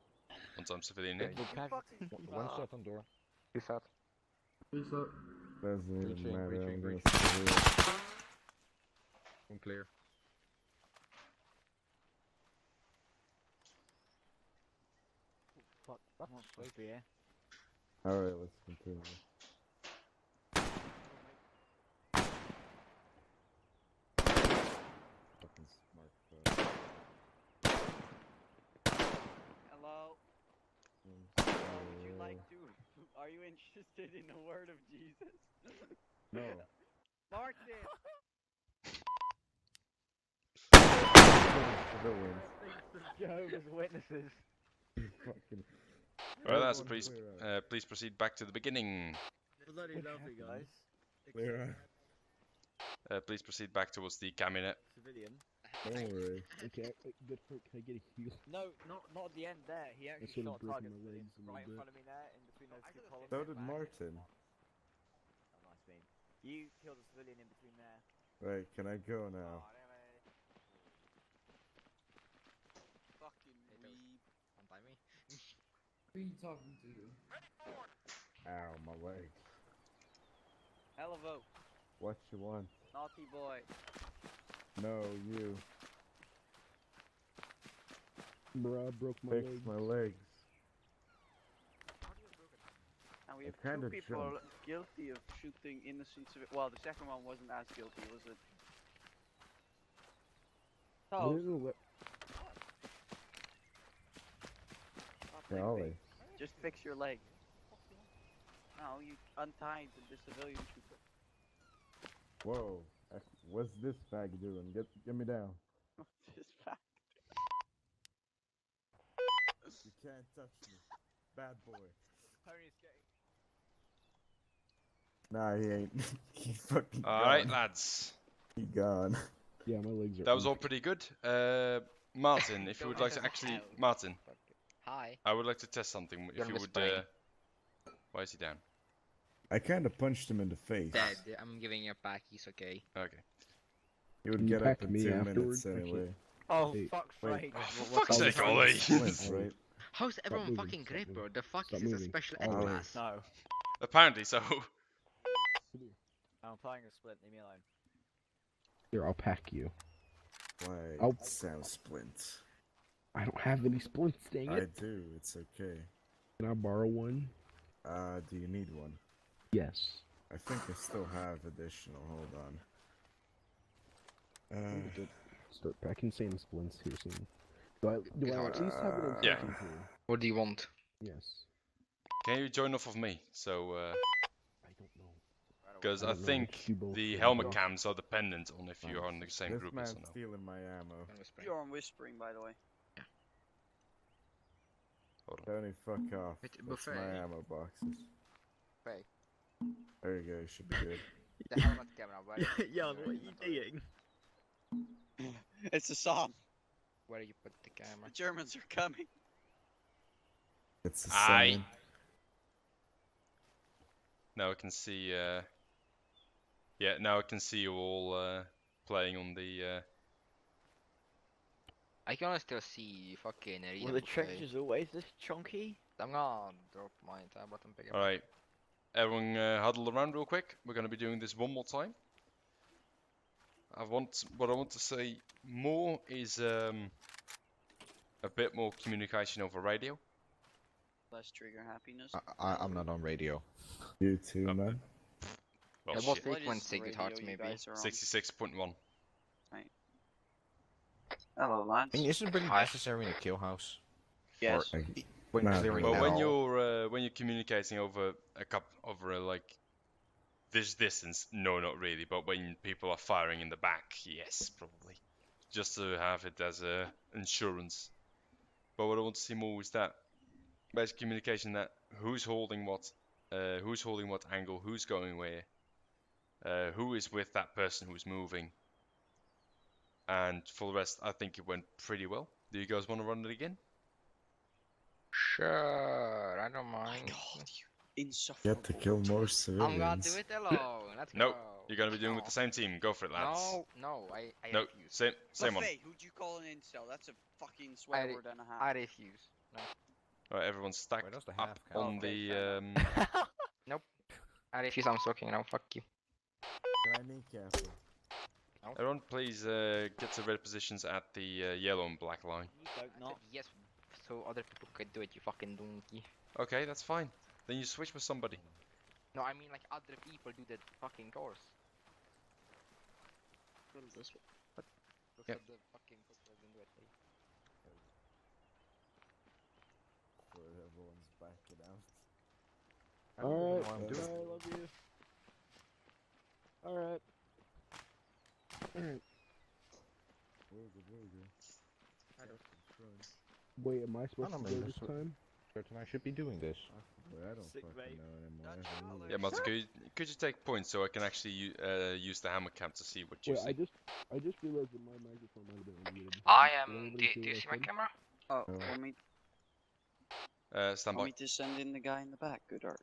One time civilian hit. One set on door. Two set. Doesn't Breaching, even matter. breaching, I'm gonna breaching. stay here. Room clear. Fuck. What's supposed to be here? Alright, let's continue. Fucking smart fuck. Hello. Mm, What would you so, like to? Are you interested in the word of Jesus? No. Martin. Civilians. Jehovah's Witnesses. Fucking. Alright, lads, Everyone please, clear out. please proceed back to the beginning. Bloody lovely, guys. Clear out. Please proceed back towards the cabinet. Civilian. Don't worry. Okay, good heart. Can I get a heal? No, not at the end there. He I actually sort of shot a broke target my civilian legs a right in little front of me there, in between those two columns. So did Martin. Oh, nice beam. You killed a civilian in between there. Right, can I go now? Fucking weeb. Don't buy me. Who are you talking to? Ow, my legs. Elevo. What you want? Naughty boy. No, you. Bruh, I broke my Fix legs. my legs. And we I have two kinda people jumped. guilty of shooting innocent civilians. Well, the second one wasn't as guilty, was it? I Oh, didn't know what. stop like Golly. this. Just fix your leg. No, you untied the civilian trooper. Whoa. What's this fag doing? Get me down. This fact. You can't touch me. Bad boy. Tony's getting. Nah, he ain't. He fucking Alright, gone. lads. He gone. Yeah, my legs are. That was all pretty good. Martin, if you would like to actually... Martin, Hi. I would like to test something. If You're you would... whispering. Why is he down? I kinda punched him in the face. Dead. I'm giving it back. He's okay. Okay. He would Can you get up pack in me 2 afterwards? minutes anyway. Oh, Hey, fuck's wait. sake. For fuck's sake, Fucking Ollie! Splints, right? How's everyone moving, fucking stop grip, moving. bro? The fuck Stop is this a moving. special ed Ollie. class? No. Apparently so. I'm applying a split. Leave me alone. Here, I'll pack you. Why? I'll- Sound Splint. I don't have any splints, dang I it. do, it's okay. Can I borrow one? Do you need one? Yes. I think I still have additional, hold on. Start packing sand splints here soon. Do I at least have an Yeah. intention to? What do you want? Yes. Can you join off of me? So, I don't know. because I don't know, we think should do both the for helmet now. cams are dependent on if you're on the same This group man's as or not. stealing my ammo. You're on whispering, by the way. Hold on. Tony, fuck off. Wait, That's buffet. my ammo boxes. Wait. There you go, you should be good. The helmet camera, where is it? Jan, what are you doing? It's a song. Where do you put the camera? The Germans are coming. It's a Aye. sign. Now I can see, yeah, now I can see you all playing on the, I can still see fucking arena. Were the buffet. trenches always this chunky? I'm gonna drop my tablet and pick it up. Alright, everyone huddle around real quick. We're going to be doing this one more time. What I want to say more is a bit more communication over radio. Less trigger happiness. I'm not on radio. You too, man. Well, At what shit. frequency, What is GoodHeart, the radio you maybe? guys are on? 66.1. Hello, lads. I mean, isn't it really necessary in a kill house? Yes. When Nah, clearing Well, that when all- you're communicating over like this distance, no, not really. But when people are firing in the back, yes, probably, just to have it as a insurance. But what I want to see more is that basic communication, that who's holding what angle, who's going where, who is with that person who's moving. And for the rest, I think it went pretty well. Do you guys want to run it again? Sure, I don't mind. God, you insufferable. Get to kill more civilians. I'm gonna do it alone. Let's Nope. go. You're gonna be doing with the same team. Go for it, lads. No, I No, refuse. same one. Buffet, who'd you call an incel? That's a fucking swear word and a half. I refuse. No. Alright, everyone's stacked Where does the up half count? on Okay, the Nope. I refuse. I'm talking now. Fuck you. Can I kneecap him? Everyone, please get to red positions at the yellow and black line. You don't not. Yes, so other people could do it. You fucking donkey. Okay, that's fine. Then you switch with somebody. No, I mean like other people do the fucking course. What is this? Look Yep. at the fucking course and do it. Where everyone's backing out. Alright, I'm doing. I love you. Alright. Alright. Very good. Wait, am I supposed No, to no, go man, this that's what- time? Certain I should be doing this. I don't Sick, fucking mate. know anymore. Dutch I haven't dollars. either. Yeah, Martin, could you take points so I can actually use the hammer cam to see what you Wait, see? I just realized that my microphone might have been unmuted. I Can am. anybody Do hear you what see I my said? camera? Oh, No. Stand want by. me to send in the guy in the back, GoodHeart?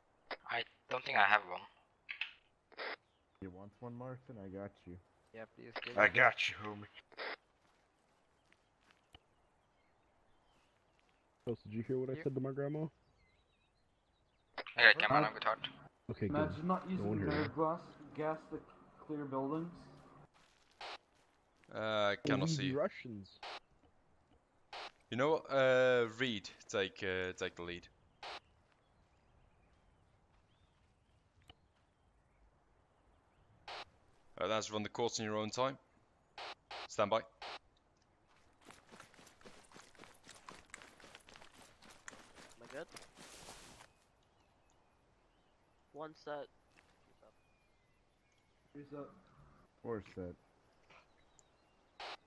I don't think I have one. You want one, Martin? I got you. Yeah, please. Give I it. got you, homie. Oh, did you hear what I Yep. said to my grandma? I got a camera now, GoodHeart. Okay, good. Imagine not No using one heard nerve me. gas to clear buildings. Cannot We see you. Russians. You know what? Reed, take the lead. That's run the course in your own time. Stand by. Am I good? One set. Here's a Or set.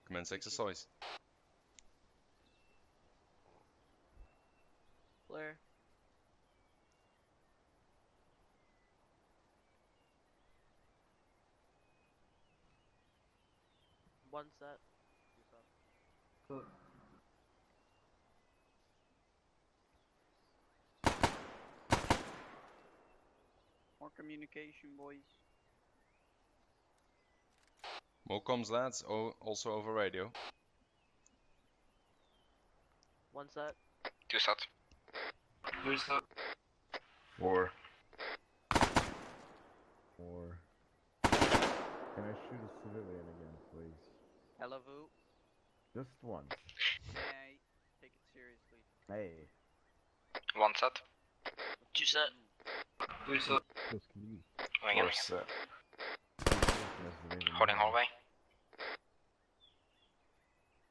Commence exercise. Clear. One set. Two set. More communication, boys. More comms, lads. Also over radio. One set. 2 sets. Or Or. Can I shoot a civilian again, please? Hello, Vu. Just one. Hey, take it seriously. Hey. 1 set. Two set. Those can be. Going in. or set. Holding hallway.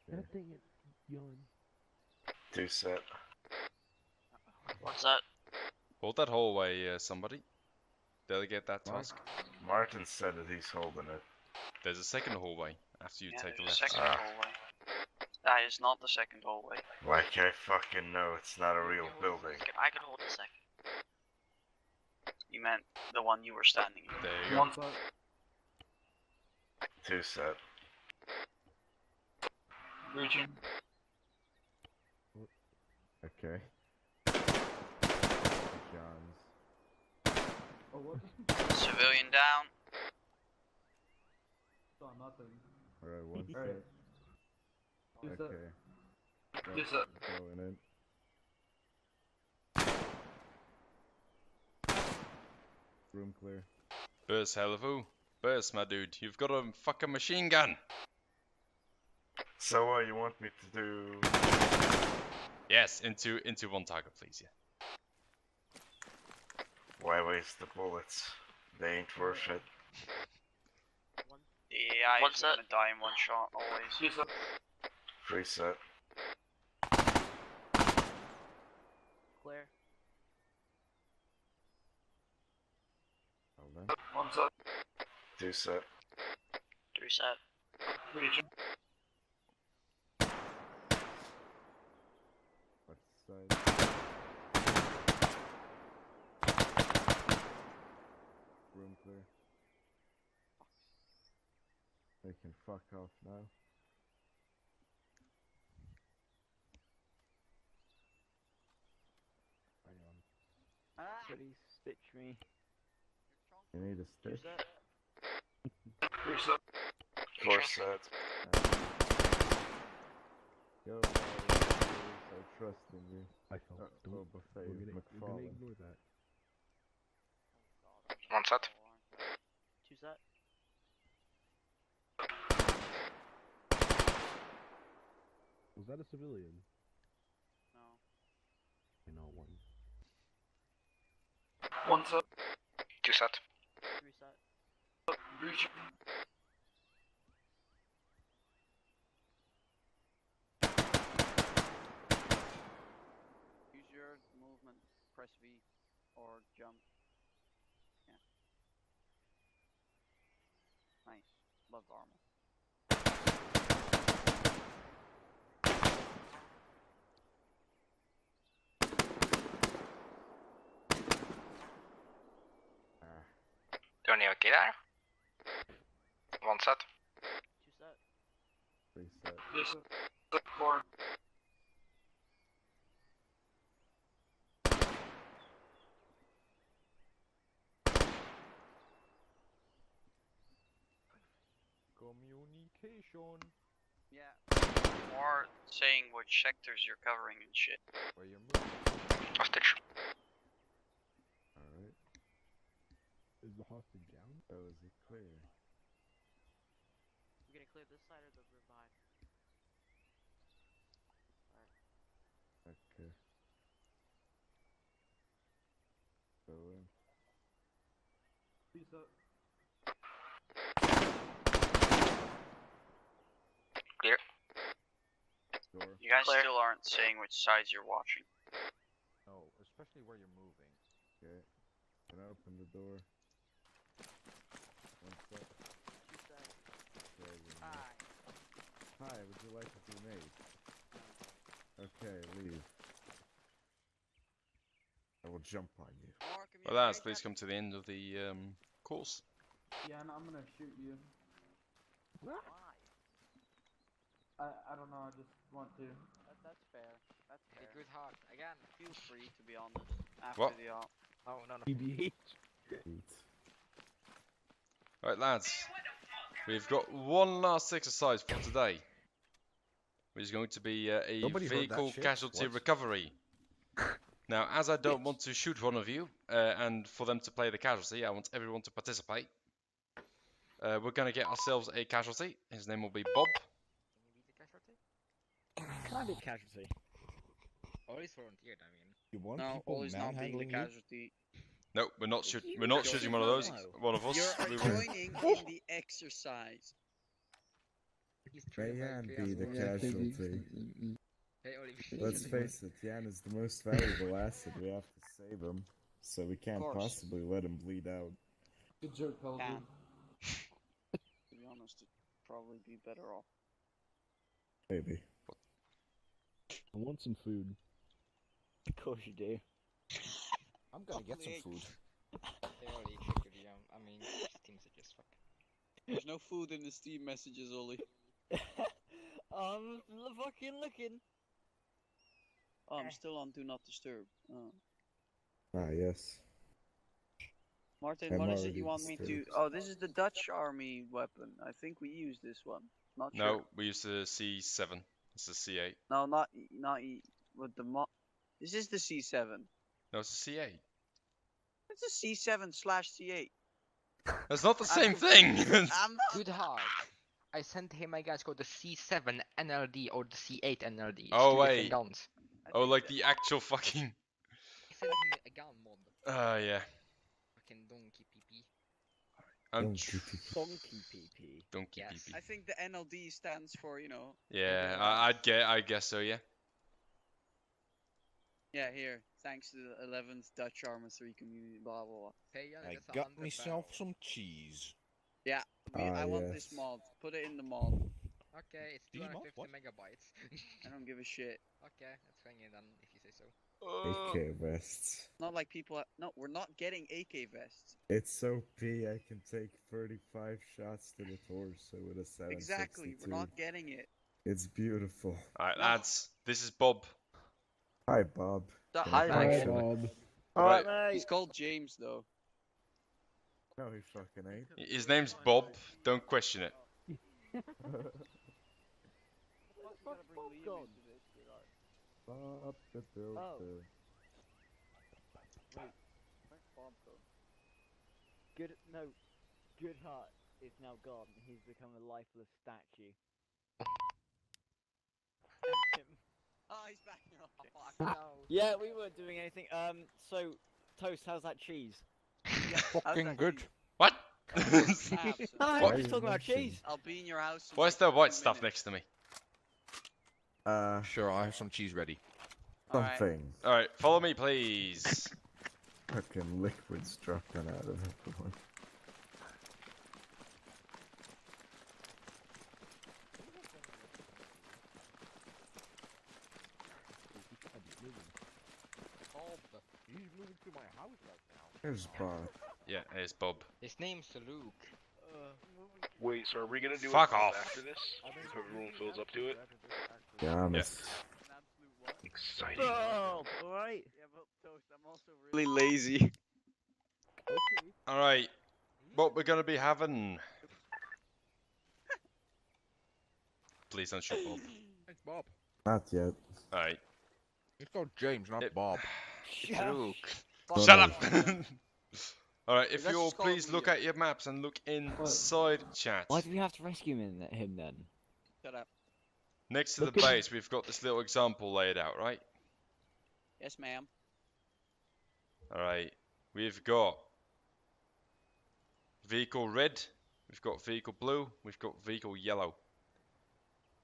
God dang it, yawn. 2 set. What's that? Hold that hallway, somebody. Delegate that task. Martin said that he's holding it. There's a second hallway after you take a there's left. second hallway. That is not the second hallway. Like I fucking know, it's not a real building. I can hold a second. You meant the one you were standing in. There you go. 2 set. Reaching. Okay. John's. Oh, what? Civilian down. Saw nothing. Alright, 1 set. Alright. 2 set. Okay. 2 set. Going in. Room clear. Burst, Hellevu. Burst, my dude. You've got a fucking machine gun. So what you want me to do? Yes, into one target, please. Yeah. Why waste the bullets? They ain't worth it. Yeah, he's gonna die in one shot always. 2 set. 3 set. Clear. Hold on. 1 set. 2 set. 3 set. Reaching. Left side. Room clear. They can fuck off now. Hang on. Somebody stitch me. You need a stitch? 3 set. 4 set. Yo, I trust in you. I felt Oh, buffet, we're gonna McFarlane. ignore that. 1 set. 2 set. Was that a civilian? No. I know one. 1 set. 2 set. 3 set. Reaching. Use your movement, press V or jump. Yeah. Nice. Love the armor. Don't need a key there. 1 set. 2 set. 3 set. This is the core. Communication. Yeah. More saying which sectors you're covering and shit. Where you're moving. Hostage. Alright. Is the hostage down? Oh, is it clear? We're gonna clear this side or the revive? Okay. Go in. 3 set. Clear. Door. You guys Clear. still aren't saying which sides you're watching. No, especially where you're moving. Okay. Gonna open the door. 1 set. 2 set. Okay, we Hi. Hi, would you like to be made? Okay, leave. I will jump on you. Well, lads, please come to the end of the course. Yeah, and I'm gonna shoot you. Why? I don't know, I just want to. That's fair. That's fair. GoodHeart. Again. Feel free, to be honest. After What? the op. Oh, no, no. BBH. Right, lads. We've got one last exercise for today, which is going to be a Nobody heard that vehicle shit. casualty What? recovery. Now, as I don't want to shoot one of you, and for them to play the casualty, I want everyone to participate. We're going to get ourselves a casualty. His name will be Bob. Can I be a casualty? Always volunteered, I mean. You want No, people always not being the manhandling you? casualty. No, we're not shooting. We're not shooting one of those. One of us. We will- joining in the exercise. Mayan be the casualty. Hey, Ollie. Let's face it, Yan is the most valuable asset. We have to save him, so we can't course. possibly let him bleed out. Good joke, Can. To be honest, it'd probably be better off. Maybe. I want some food. Of course you do. I'm gonna get some food. Hey, Ollie, check your DM. I mean, Steam messages, fuck. There's no food in the Steam messages, Ollie. I'm fucking looking. Oh, I'm still on Do Not Disturb. Oh. Ah, yes. Martin, I'm what is it already you want me to... disturbed. Oh, this is the Dutch army weapon. I think we use this one. Not sure. No, we used the C7. It's the C8. No, not with the This is the C7. No, it's a C8. It's a C7/C8. That's not the same thing! I'm not... GoodHeart. I sent him a guys called the C7 NLD or the C8 NLD. It's Oh, two different wait. guns. Oh, like the actual fucking... I sent him a gun mod. Yeah. Fucking donkey PP. Donkey PP. Donkey Yes. PP. I think the NLD stands for, you know... Yeah, I guess so, yeah. Yeah, here. Thanks to the 11th Dutch Arma 3 community, blah, blah, blah. Hey, yeah, I that's got 100 myself barrels. some cheese. Yeah, I want this yes. mod. Put it in the mod. Okay, it's Do you mod 250 what? megabytes. I don't give a shit. Okay, that's fine then, if you say so. AK vests. Not like people... No, we're not getting AK vests. It's OP, I can take 35 shots to the torso with a 7.62. Exactly, we're not getting it. It's beautiful. Alright, No. lads. This is Bob. Hi, Bob. Hi, Hi, Bob. Right. He's called James, though. No, he fucking ain't. His name's Bob. Don't question it. Bob the Builder. GoodHeart is now gone. He's become a lifeless statue. Oh, he's back now. Oh, fuck. Yeah, we weren't doing anything. So, Toast, how's that cheese? Fucking good. What? Hi, What? I'm just talking about cheese. I'll be in your house. in Why is like there white 2 stuff minutes. next to me? Sure, I have some cheese ready. Alright. Something. Alright, follow me, please. Fucking liquids dropping out of everyone. He's moving to my house right now. There's Bob. Yeah, it's Bob. His name's Luke. Wait, so are we gonna do Fuck it off. after this? If everyone fills up to it? Yeah, honest. Exciting. Oh, alright. Yeah, but Toast, I'm also really lazy. Alright, what we're gonna be having... Please don't shoot Bob. It's Bob. Not yet. Alright. It's called James, not Bob. Luke. Shut up! Alright, if Let's you all just call please him look Leo. at your maps and look inside chat. Why do we have to rescue him then? Shut up. Next to the base, we've got this little example laid out, right? Yes, ma'am. Alright, we've got vehicle red, we've got vehicle blue, we've got vehicle yellow.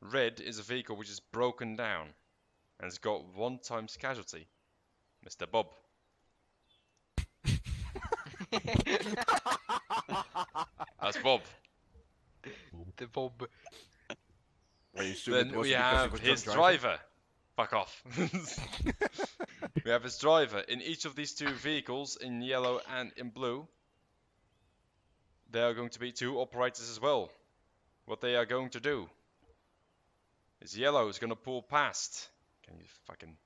Red is a vehicle which is broken down and has got 1 times casualty. Mr. Bob. That's Bob. The Bob. Are you stupid? Then Was we it because he have was his drunk driving? driver. Fuck off. We have his driver. In each of these 2 vehicles, in yellow and in blue, there are going to be 2 operators as well. What they are going to do is yellow is going to pull past. Can you fucking...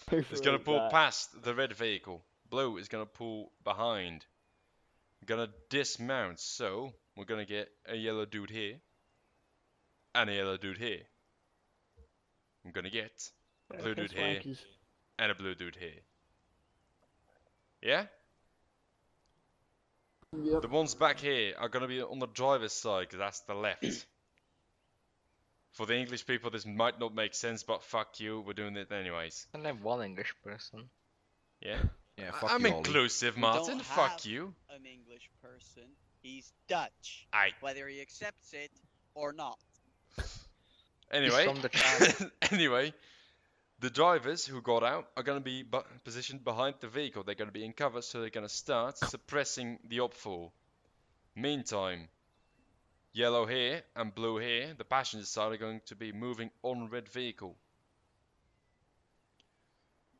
It's going to pull past the red vehicle. Blue is going to pull behind. We're going to dismount, so we're going to get a yellow dude here. And a yellow dude here. I'm going to get a blue dude here. And a blue dude here. Yeah? Yep. The ones back here are going to be on the driver's side, because that's the left. For the English people, this might not make sense, but fuck you, we're doing it anyways. I only have one English person. Yeah? Yeah, fuck I'm you, Ollie. inclusive, We Martin. don't Fuck have you. An English person. He's Dutch. Aye. Whether he accepts it or not. Anyway, from the child. anyway, the drivers who got out are going to be positioned behind the vehicle. They're going to be in cover, so they're going to start suppressing the op-4. Meantime, yellow here and blue here, the passenger side are going to be moving on red vehicle.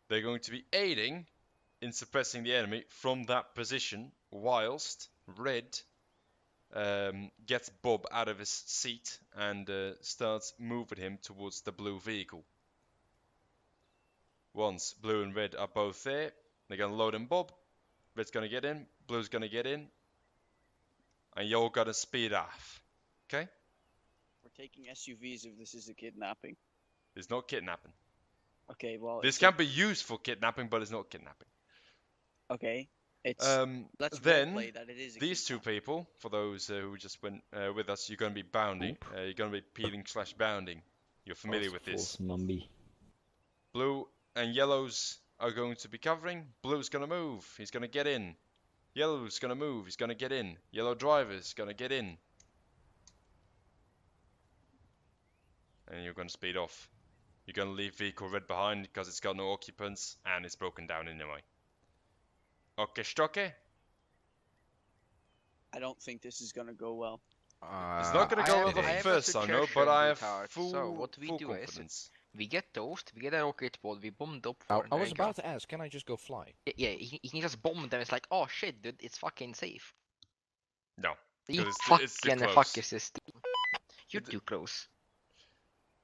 They're going to be aiding in suppressing the enemy from that position, whilst red gets Bob out of his seat and starts moving him towards the blue vehicle. Once blue and red are both there, they're going to load in Bob. Red's going to get in, blue's going to get in, and you're going to speed off. Okay? We're taking SUVs if this is a kidnapping. It's not kidnapping. Okay, well... This can be used for kidnapping, but it's not kidnapping. Okay. It's... let's then, roleplay that it is a these two people, for those who just went with us, you're going to be bounding. You're going to be peeling/bounding. You're familiar with this. Blue and yellows are going to be covering. Blue's going to move. He's going to get in. Yellow's going to move. He's going to get in. Yellow driver's going to get in. And you're going to speed off. You're going to leave vehicle red behind because it's got no occupants and it's broken down anyway. Okay, Stocke? I don't think this is going to go well. It's not going to go well the first time, no, but I have full, so what we full do confidence. is, we get toast, we get a rocket pod, we bomb up. I was about to ask, can I just go fly? Yeah, he can just bomb them. It's like, oh shit, dude, it's fucking safe. No, You it's too fucking close. fuck your system. You're too close.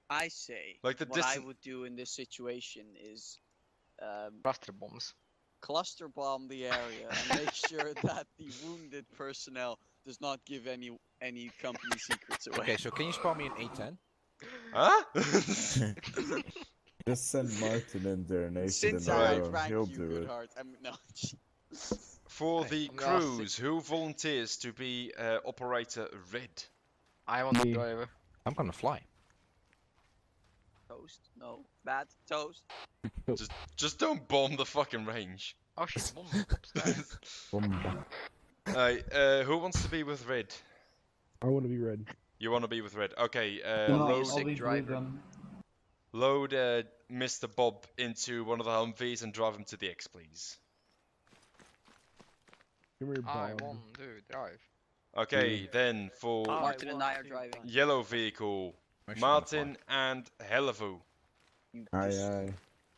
I say, like the what I would do in this situation is... cluster bombs. Cluster bomb the area and make sure that the wounded personnel does not give any company secrets away. Okay, so can you spawn me an A10? Huh? Just send Martin in there and ace it in Since the I row. rank He'll you, do it. GoodHeart, no. For the I'm gonna crews, who volunteers to be operator red? I want the driver. I'm gonna fly. Toast? No. Bad. Toast. Just don't bomb the fucking range. Oh shit, bomb upstairs. Alright, who wants to be with red? I want to be red. You want to be with red? Okay, load Mr. Bob into one of the Humvees and drive him to the X, please. Come here, I Bob. want to drive. Okay, then for Martin and I are driving. yellow vehicle, Martin and Hellevu. Aye.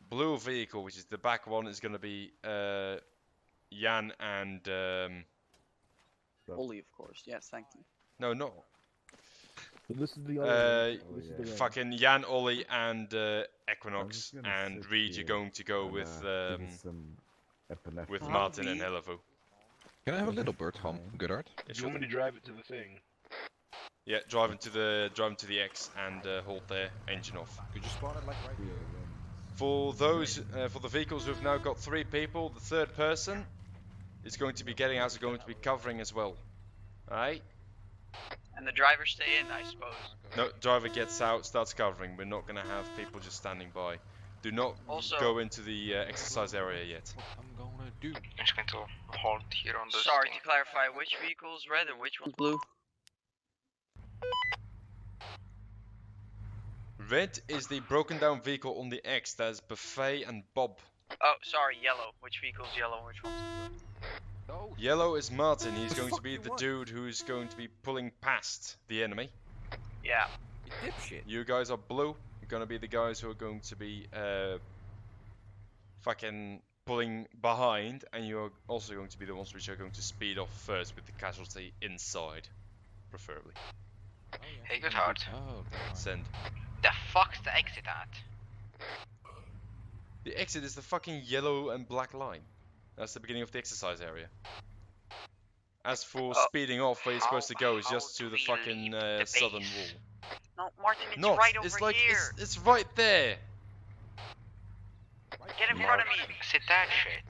Blue vehicle, which is the back one, is going to be Jan and... Ollie, of course. Yes, thank you. No, no. So this is the other one. This is the red. Fucking Jan, Ollie, and Equinox, and sit Reed, you're here going to go and, with give us some epinephrine. Martin and Hellevu. Can I have a little bird home? GoodHeart? You want me to drive it to the thing? Yeah, drive into the X and hold their engine off. Could you spawn it like right here? For those, for the vehicles who've now got 3 people, the third person is going to be getting out, so going to be covering as well. Alright? And the driver stay in, I suppose. No, driver gets out, starts covering. We're not going to have people just standing by. Do not Also, go into the exercise area yet. I'm gonna do. I'm just going to halt here on this. sorry to clarify, which vehicle is red and which one's Blue. Red is the broken down vehicle on the X. That's Buffet and Bob. Oh, sorry, yellow. Which vehicle's yellow and which one's blue? Yellow is Martin. He's going to be the dude who's going to be pulling past the enemy. Yeah. You dipshit. You guys are blue. You're going to be the guys who are going to be fucking pulling behind, and you're also going to be the ones which are going to speed off first with the casualty inside, preferably. Oh, yeah. Hey, GoodHeart. Oh, Send. The fuck's the exit at? The exit is the fucking yellow and black line. That's the beginning of the exercise area. As for speeding off, where you're supposed to go is just to the fucking southern wall. No, Martin, it's Not, right over it's like here. it's right there. Get in front of me. Sit that shit.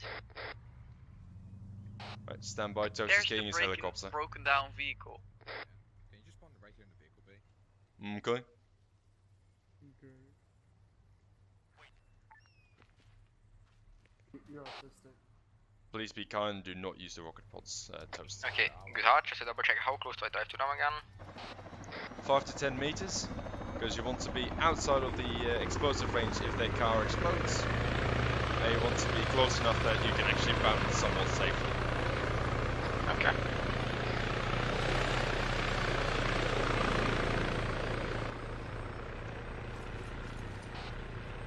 Right, stand by. Toast is There's getting the his helicopter. broken down vehicle. Can you just spawn right here in the vehicle bay? Okay. Please be kind. Do not use the rocket pods. Toast. Okay, GoodHeart, just to double check, how close do I drive to them again? 5 to 10 meters. because you want to be outside of the explosive range if their car explodes. And you want to be close enough that you can actually bounce somewhat safely. Okay.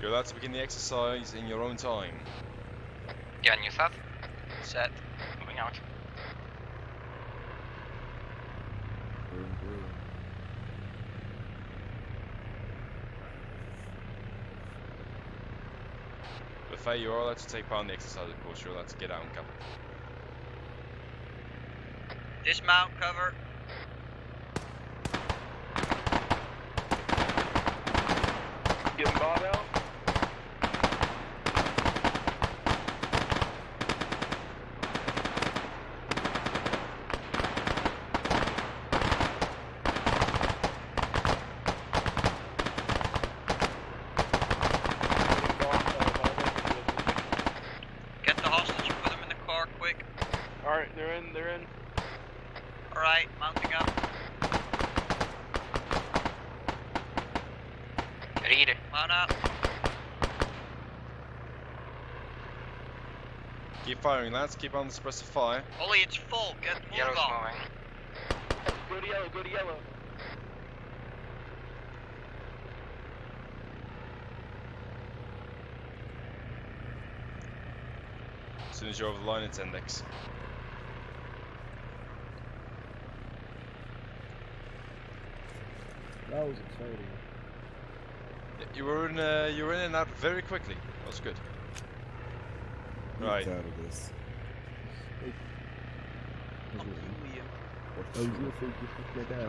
You're allowed to begin the exercise in your own time. Yeah, and you set? Set. Moving out. Buffet, you are allowed to take part in the exercise, of course. You're allowed to get out and cover. Dismount, cover. Getting Bob out. Get the hostage, put them in the car quick. Alright, they're in, they're in. Alright, mounting up. Ready. Mount up. Keep firing, lads. Keep on the suppressive fire. Ollie, it's full. Get move Yellow's on. moving. Go to yellow, go to yellow. As soon as you're over the line, it's index. That was exciting. You were in and out very quickly. That was good. Right. Out of this.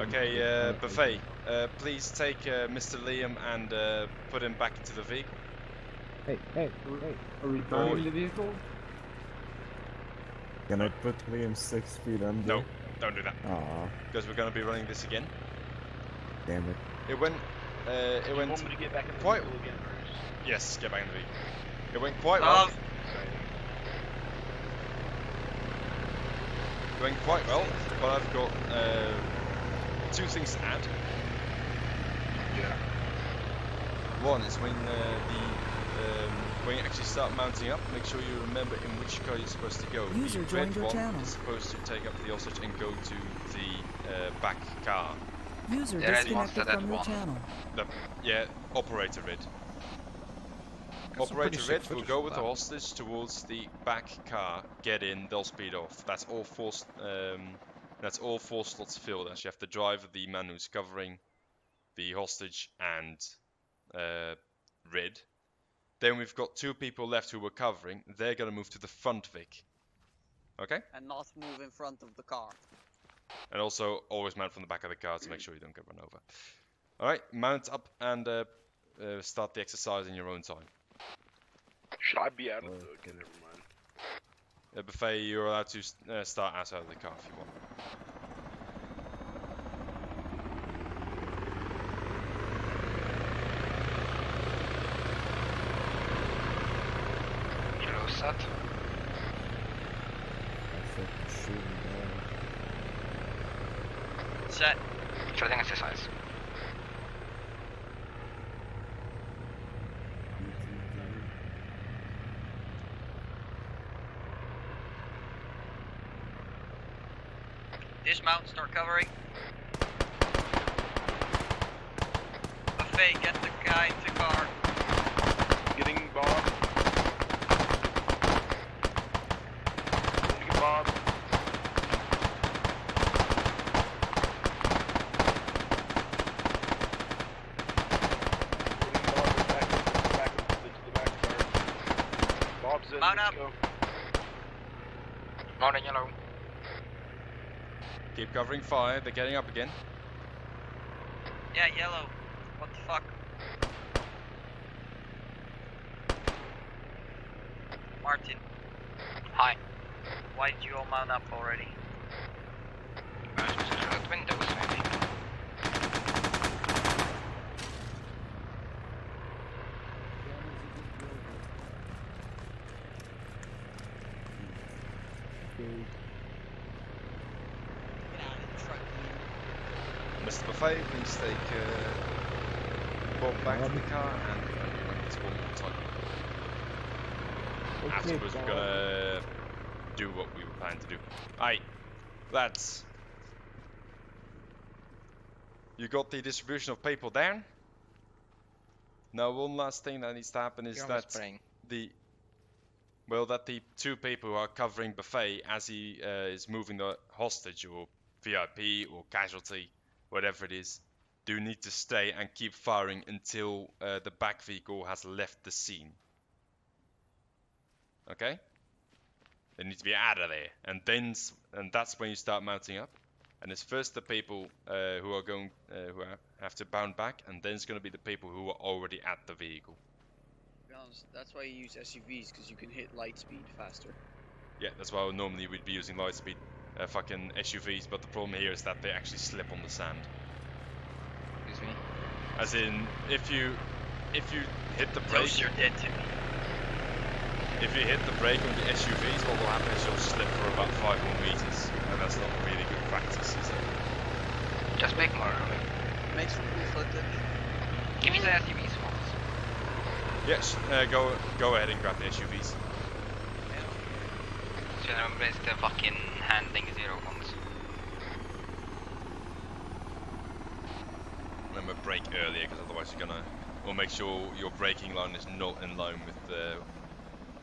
Okay, Buffet, please take Mr. Liam and put him back into the vehicle. Hey, are we driving the vehicle? Can I put Liam 6 feet under? No, don't do that. Aw, Because we're going to be running this again. damn it. It went Want me to get back in the quite... vehicle again, Bruce? Yes, get back in the vehicle. It went quite well. It went quite well, but I've got 2 things to add. Yeah. One is when when you actually start mounting up, make sure you remember in which car you're supposed to go. User The red joined your one channel. is supposed to take up the hostage and go to the back car. User There is disconnected one set at from your one. channel. Yeah, operator red. Got some pretty Operator sick red will footage go of with that. the hostage towards the back car. Get in, they'll speed off. That's all 4. That's all 4 slots filled. As you have the driver, the man who's covering the hostage, and red. Then we've got 2 people left who we're covering. They're gonna move to the front Vic. Okay? And not move in front of the car. And also always mount from the back of the car to make sure you don't get run over. Alright, mount up and start the exercise in your own time. Should I be out of the... Okay, never mind. Buffet, you're allowed to start outside of the car if you want. Yellow set. Set. Starting exercise. Dismount, start covering. Buffet, get the guy into car. Getting Bob. Getting Bob. Bob's in. Mount Let's up. go. Mounting yellow. Keep covering fire, they're getting up again. Yeah, yellow. What the fuck? Martin, Hi. why did you all mount up already? Windows maybe. Get out of the truck. Mr. Buffet, please take report back to the car and you run this one more time. Afterwards, we're gonna do what we were planning to do. Alright, lads. You got the distribution of people down. Now, one last thing that needs to happen is that the two people who are covering Buffet as he is moving the hostage or VIP or casualty, whatever it is, do need to stay and keep firing until the back vehicle has left the scene. Okay? They need to be out of there, and that's when you start mounting up. And it's first the people who are going who have to bound back, and then it's going to be the people who are already at the vehicle. To be honest, that's why you use SUVs, because you can hit light speed faster. Yeah, that's why normally we'd be using light speed fucking SUVs, but the problem here is that they actually slip on the sand. Excuse me? As in, if you hit the brake, Toast, you're dead to me. if you hit the brake on the SUVs, what will happen is you'll slip for about 5 more meters, and that's not really good practice, is it? Just make more. Makes for cool footage. Give me the SUVs once. Yes, go ahead and grab the SUVs. So remember, it's the fucking handling 0 ones. Remember, brake earlier, because otherwise you're gonna... Or make sure your braking line is not in line with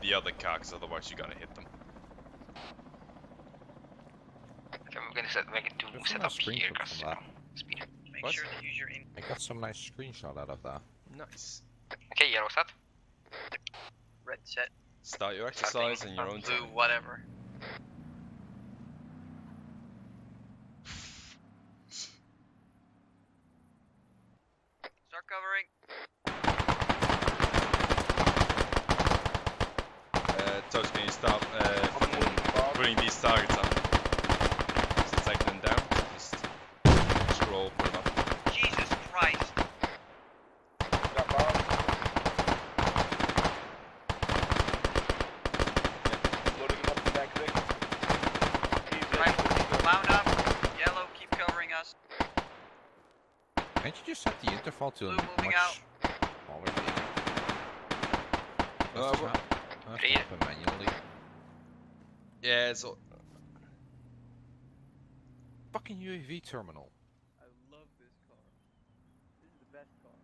the other car, because otherwise you're gonna hit them. Okay, we're gonna make it to set up here, because speed. Make sure to use your I got some nice screenshot out of that. Nice. Okay, yellow set. Red set. Start your exercise in your own blue, time. whatever. Start covering. Toast, can you start putting these targets up? Just take them down. Just scroll, put them up. Jesus Christ. Got bombs. Loading them up the back six. Right, wound up. Yellow, keep covering us. Can't you just set the interval to Blue a moving much out. smaller thing? Well, Does this have to happen manually? Yeah, it's all... Fucking UAV terminal. I love this car. This is the best car.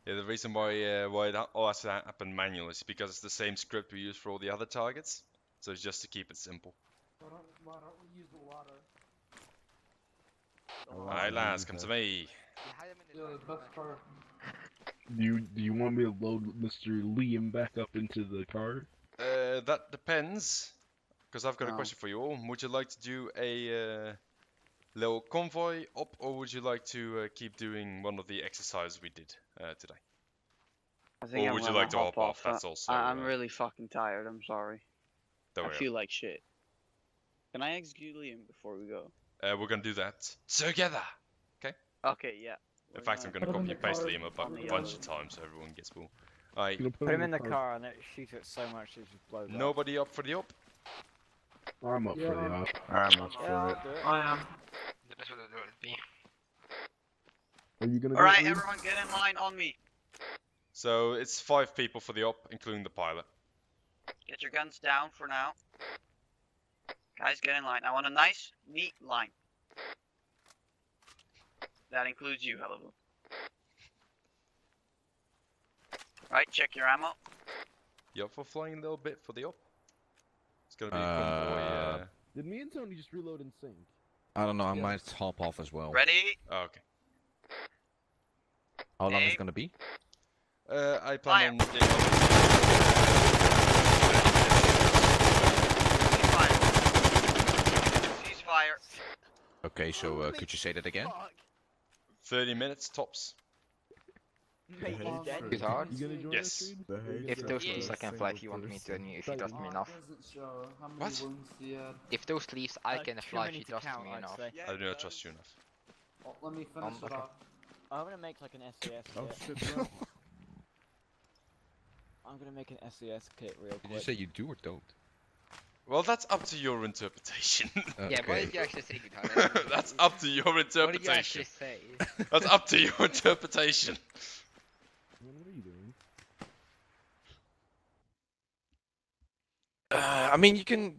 Yeah, the reason why it all has to happen manually is because it's the same script we use for all the other targets. So it's just to keep it simple. Why don't we use the water? Alright lads, come to me. Yeah, the best car. Do you want me to load Mr. Liam back up into the car? That depends. Because I've got a No. question for you all. Would you like to do a little convoy up, or would you like to keep doing one of the exercises we did today? I think Or would you like to hop off? That's also... I'm really fucking tired, I'm sorry. Don't I worry. feel like shit. Can I execute Liam before we go? We're gonna do that together. Okay? Okay, yeah. In fact, I'm gonna copy and paste Liam a bunch of times so everyone gets full. Alright. Put him in the car and shoot it so much it just blows up. Nobody up for the up? I'm up for the op. I'm up for it. I am. That's what it would be. Are you gonna Alright, do it, Reed? everyone get in line on me. So it's 5 people for the op, including the pilot. Get your guns down for now. Guys, get in line. I want a nice, neat line. That includes you, Helibu. Right, check your ammo. You up for flying a little bit for the op? It's gonna be a convoy. Did me and Tony just reload in sync? I don't know, I might hop off as well. Ready? Oh, okay. How long is Aim. it gonna be? I plan on... Ceasefire. Okay, so could you say that again? 30 minutes tops. GoodHeart? Yes. If those leaves I can fly if you want me to, and if you trust me enough. What? If those leaves I can fly if you trust me enough. I do not trust you enough. Let me finish it okay. off. I'm gonna make like an SES Oh kit. shit, bro. I'm gonna make an SES kit real quick. Did you say you do or don't? Well, that's up to your interpretation. Yeah, what did you actually say, GoodHeart? That's up to your interpretation. What did you actually say? That's up to your interpretation. Man, what are you doing? I mean, you can.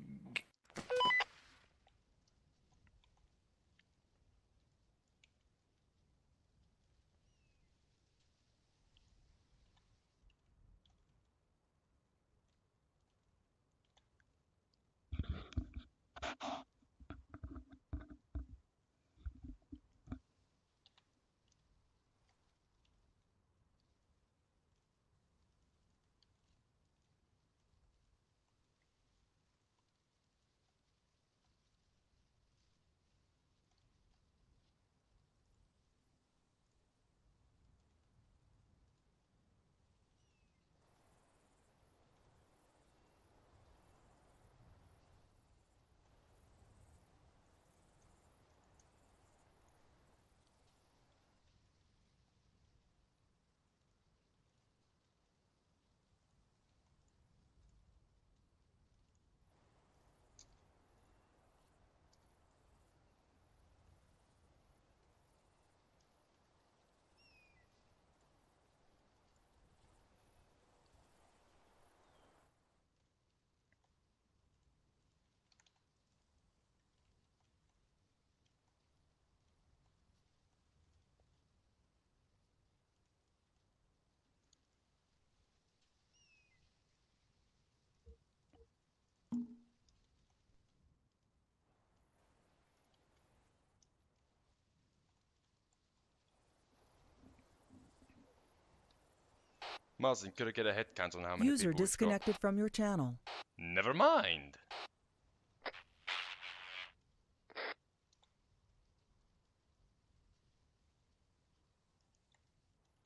Martin, could I get a head count on how many User people we've got? disconnected from your channel. Never mind.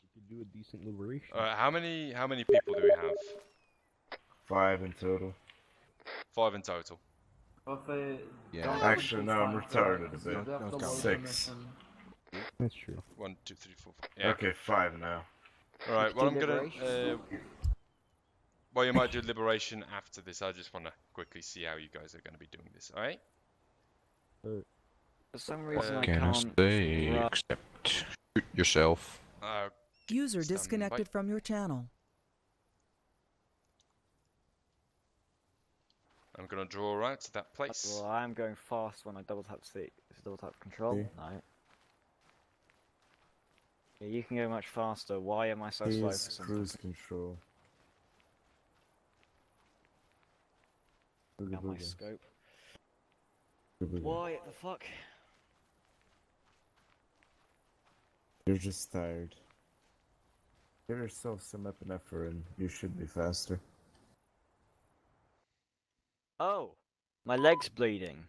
You could do a decent liberation. How many people do we have? 5 in total. 5 in total. Yeah. Actually, no, I'm retarded a bit. 6. That's true. 1, 2, 3, 4, 5. Yeah. Okay, 5 now. Alright, well I'm gonna well you might do liberation after this. I just wanna quickly see how you guys are gonna be doing this, alright? For some reason I Can I can't. stay? Except shoot yourself. User Stand disconnected by. from your channel. I'm gonna draw out to that place. Well, I am going fast when I double tap C. Is double tap control? Okay. No. Yeah, you can go much faster. Why am I so slow for Please, some cruise control. Got my scope. Booga. Why the fuck? You're just tired. Give yourself some epinephrine. You should be faster. Oh, my leg's bleeding.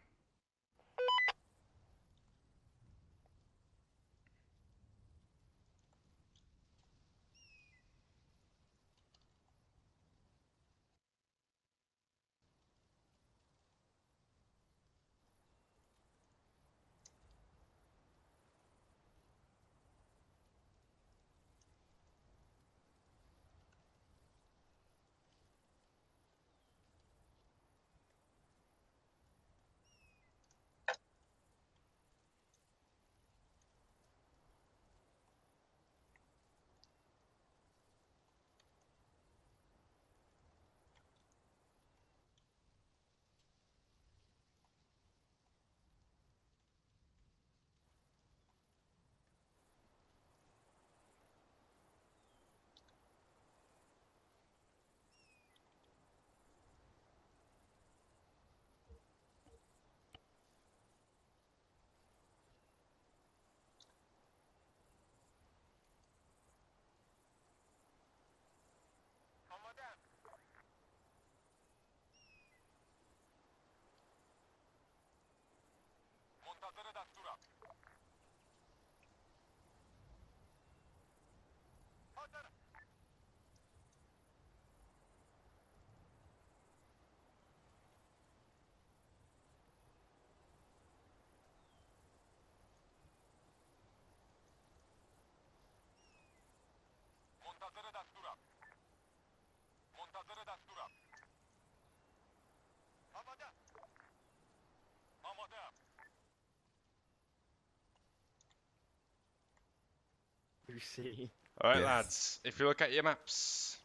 see. Alright, lads, if you look at your maps,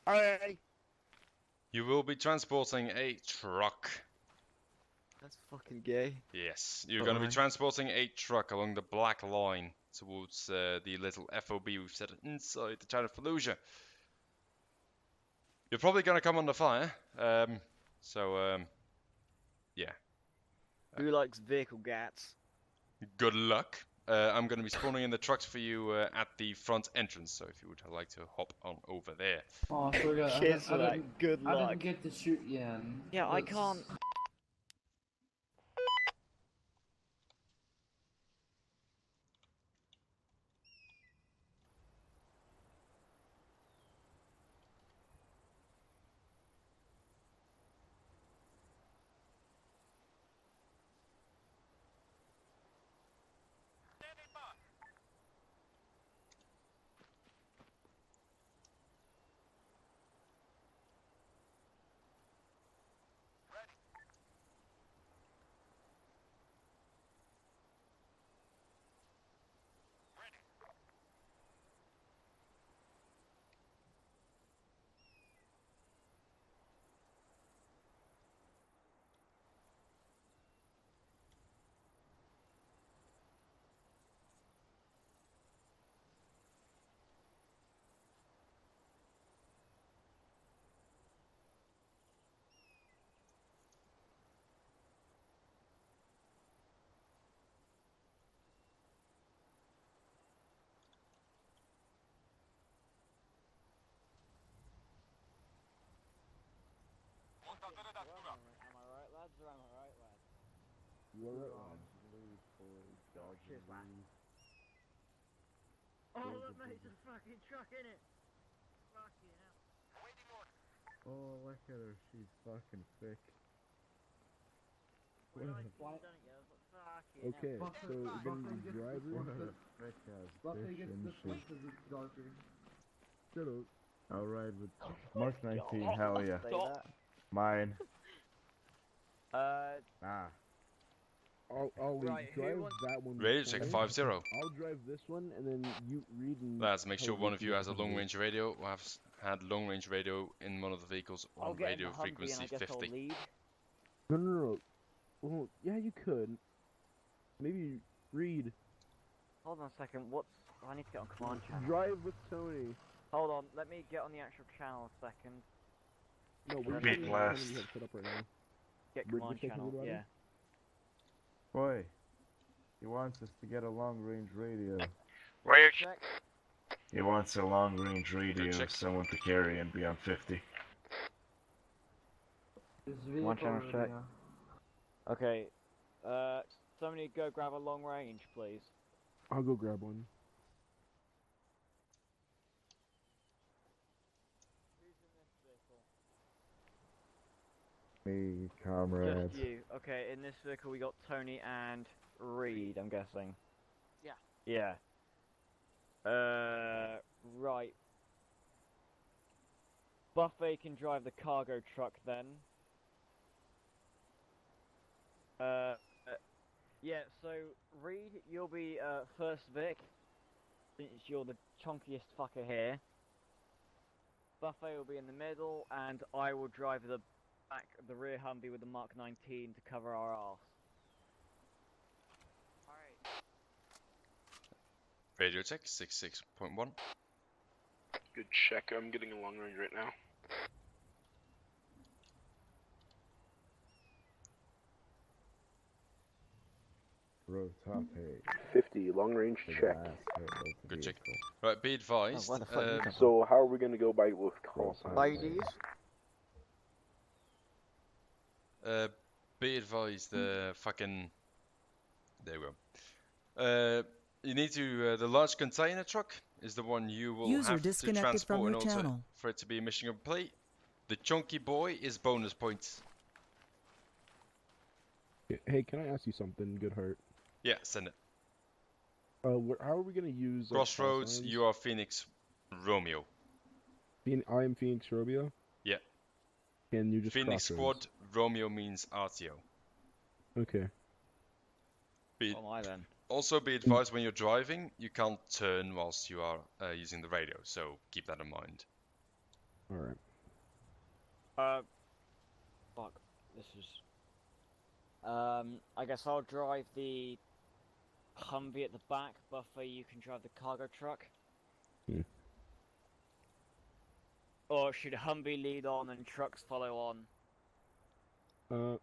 Hey! you will be transporting a truck. That's fucking gay. Yes, you're going to be transporting a truck along the black line towards the little FOB we've set inside the town of Fallujah. You're probably going to come under fire, yeah. Who likes vehicle gats? Good luck. I'm going to be spawning in the trucks for you at the front entrance, so if you would like to hop on over there. Oh, I forgot. Cheers for that. Good luck. I didn't get to shoot Yan. Yeah, I can't. Am I right, lads, or am I right, lads? You are right, lad. Cheers, lad. Oh, look, mate, there's a fucking truck in it. Fucking hell. Oh, look at her. She's fucking thick. Okay, so then the driver. What a thick ass bitch, isn't she? Shut up. I'll ride with Mark 19. Hell yeah. Mine. I'll Right, who drive wants- that one. Ready to check 5-0. I'll drive this one, and then you read and. Lads, make sure tell one me of you has a long range radio or have had long range radio in one of the vehicles I'll on get in radio the Humvee and frequency I guess I'll 50. lead. No. Well, yeah, you could. Maybe read. Hold on a second, I need to get on command channel. Drive with Tony. Hold on, let me get on the actual channel a second. No, we're Beat using the last. channel we have set up right now. Get Bridge command detecting channel, everybody? yeah. Boy, he wants us to get a long range radio. Where? Check. He wants a long range radio, check. someone to carry and be on 50. One channel check. Okay, somebody go grab a long range, please. I'll go grab one. Me, comrade. Just you. Okay, in this vehicle we got Tony and Reed, I'm guessing. Yeah. Right. Buffet can drive the cargo truck then. Yeah, so Reed, you'll be first Vic, since you're the chunkiest fucker here. Buffet will be in the middle, and I will drive the rear Humvee with the Mark 19 to cover our arse. Radio check 66.1. Good check. I'm getting a long range right now. Bro, top hey. 50 long range check. Good check. Right, be advised. So how are we gonna go by with call signs? Be advised, fucking. There we go. You need to. The large container truck is the one you will User have to disconnected transport from in your order channel. for it to be mission complete. The chunky boy is bonus points. Hey, can I ask you something, GoodHeart? Yeah, send it. How are we gonna use Crossroads, you are Phoenix Romeo. I am Phoenix Romeo. Yeah. Can you just Phoenix Crossroads? Squad, Romeo means RTO. Okay. Be, What am I then? Also be advised when you're driving, you can't turn whilst you are using the radio, so keep that in mind. Alright. Fuck. This is... I guess I'll drive the Humvee at the back. Buffer, you can drive the cargo truck. Or should Humvee lead on and trucks follow on?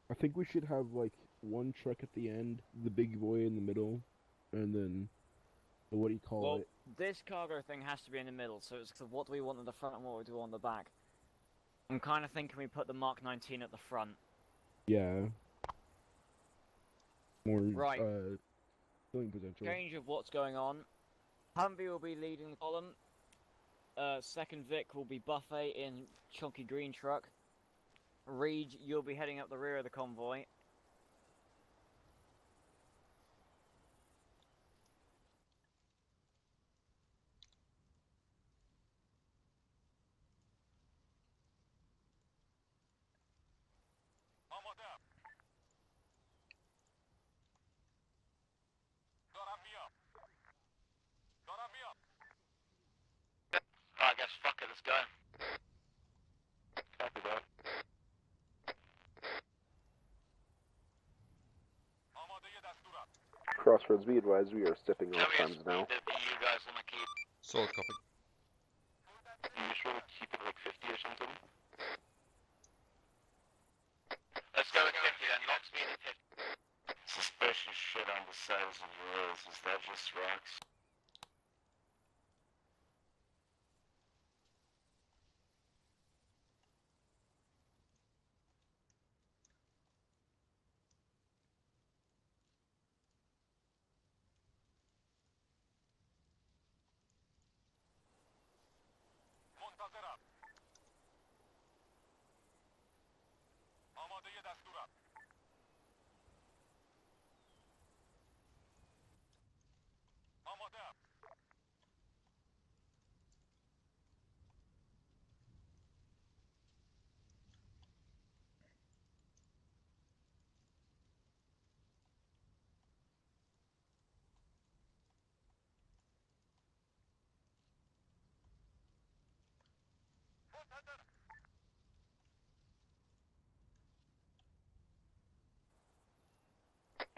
I think we should have like one truck at the end, the big boy in the middle, and then what do you call it? This cargo thing has to be in the middle, so it's what do we want in the front and what do we want on the back. I'm kind of thinking we put the Mark 19 at the front. Yeah. More Right. filling potential. Change of what's going on. Humvee will be leading the column. Second Vic will be Buffet in chunky green truck. Reed, you'll be heading up the rear of the convoy. I guess fuck it, let's go. Copy that. Crossroads, be advised, we are stepping off times now. You guys wanna keep? Solid copy. You just wanna keep it like 50 or something? Let's go with 50 then, lock speed at 50. Suspicious shit on the sides of the roads, is that just rocks?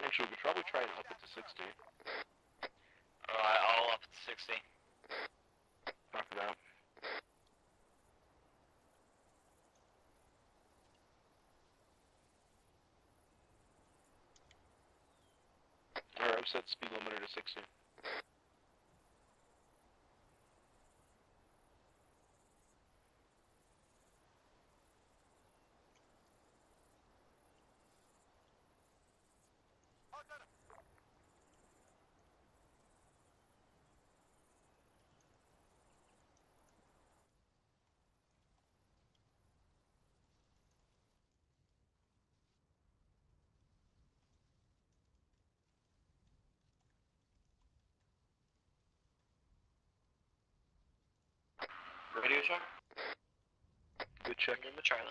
Actually, we could probably try and up it to 60. Alright, I'll up to 60. Copy that. Alright, I've set speed limiter to 60. Radio check? Good check. In the Charlie.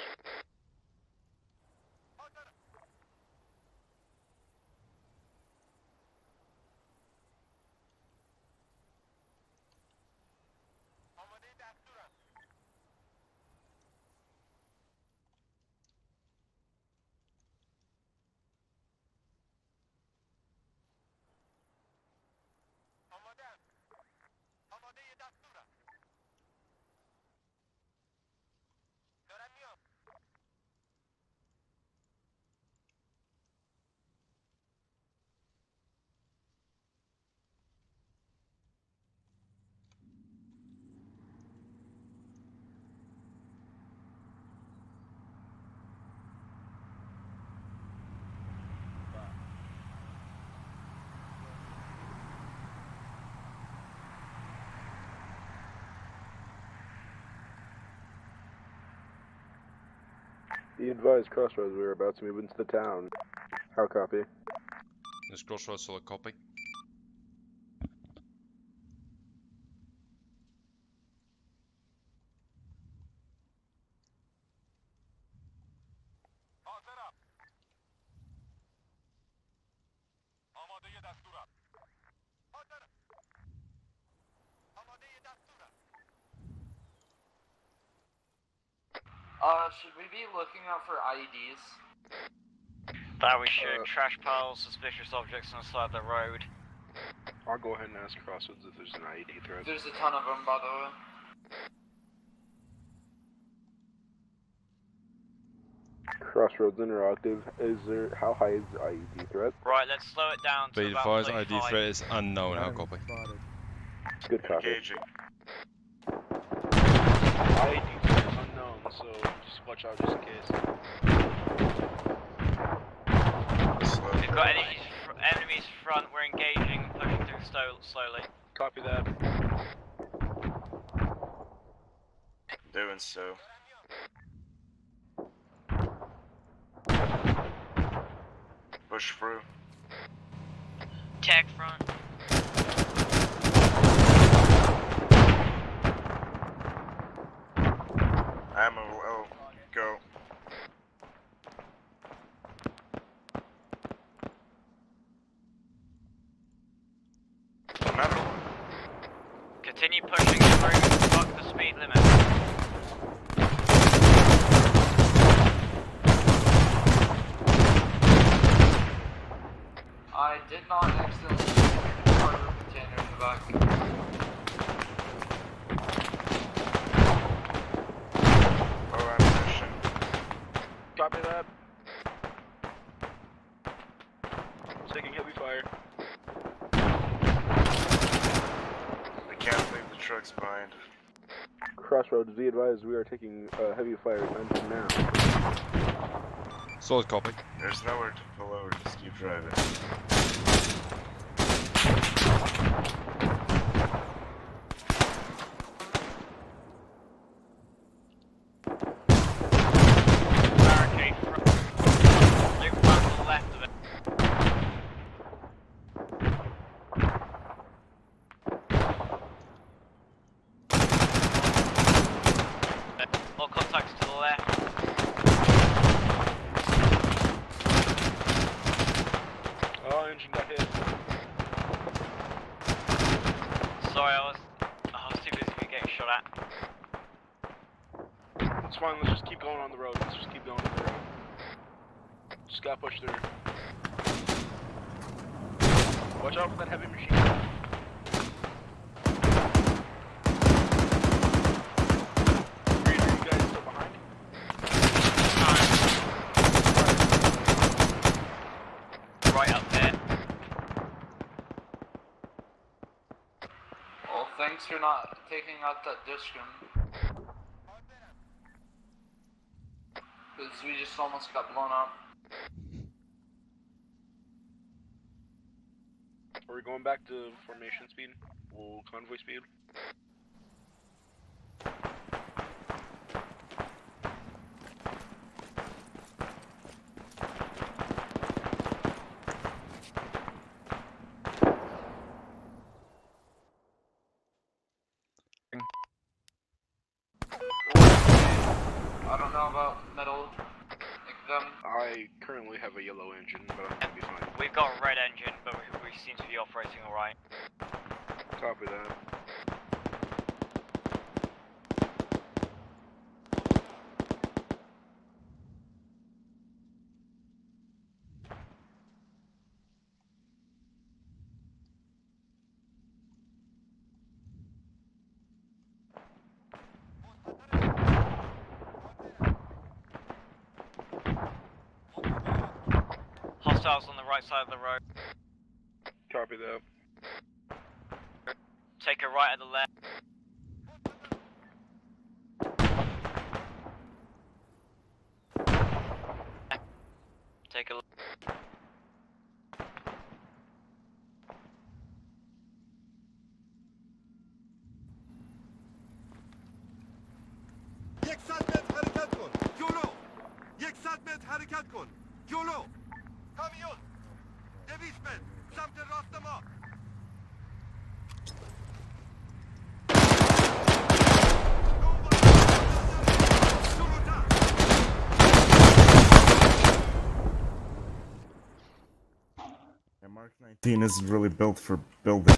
Be advised, Crossroads, we are about to move into the town. How copy? This Crossroads, solid copy. Should we be looking out for IEDs? That we should. Trash piles, suspicious objects on the side of the road. I'll go ahead and ask Crossroads if there's an IED threat. There's a ton of them, by the way. Crossroads interactive. How high is the IED threat? Right, let's slow it down to Be about advised, 35. ID threat is unknown. How copy? Good copy. Engaging. IED threat is unknown, so just watch out just in case. We've got enemies front, we're engaging, pushing through slowly. Copy that. Doing so. Push through. Tag front. Ammo low. Go. Another one. Continue pushing through, fuck the speed limit. I did not accidentally shoot part of the container in the back. Oh, ammunition. Copy that. Taking heavy fire. We can't leave the trucks behind. Crossroads, be advised, we are taking heavy fire attention now. Solid copy. There's nowhere to pull over, just keep driving. Barricade front. Loop front to the left of it. More contacts to the left. Oh, engine got hit. Sorry, I was too busy for getting shot at. It's fine, let's just keep going on the road. Let's just keep going on the road. Just gotta push through. Watch out for that heavy machine gun. Reader, you guys still behind? Right up there. Well, thanks for not taking out that disc gun. Because we just almost got blown up. Are we going back to formation speed? Well, convoy speed? I don't know about metal. Like them. I currently have a yellow engine, but I think be fine. We've got a red engine, but we seem to be operating alright. Copy that. Hostiles on the right side of the road. Copy that. Take a right at the left. Take a Yeah, Mark 19 19 isn't really built for building.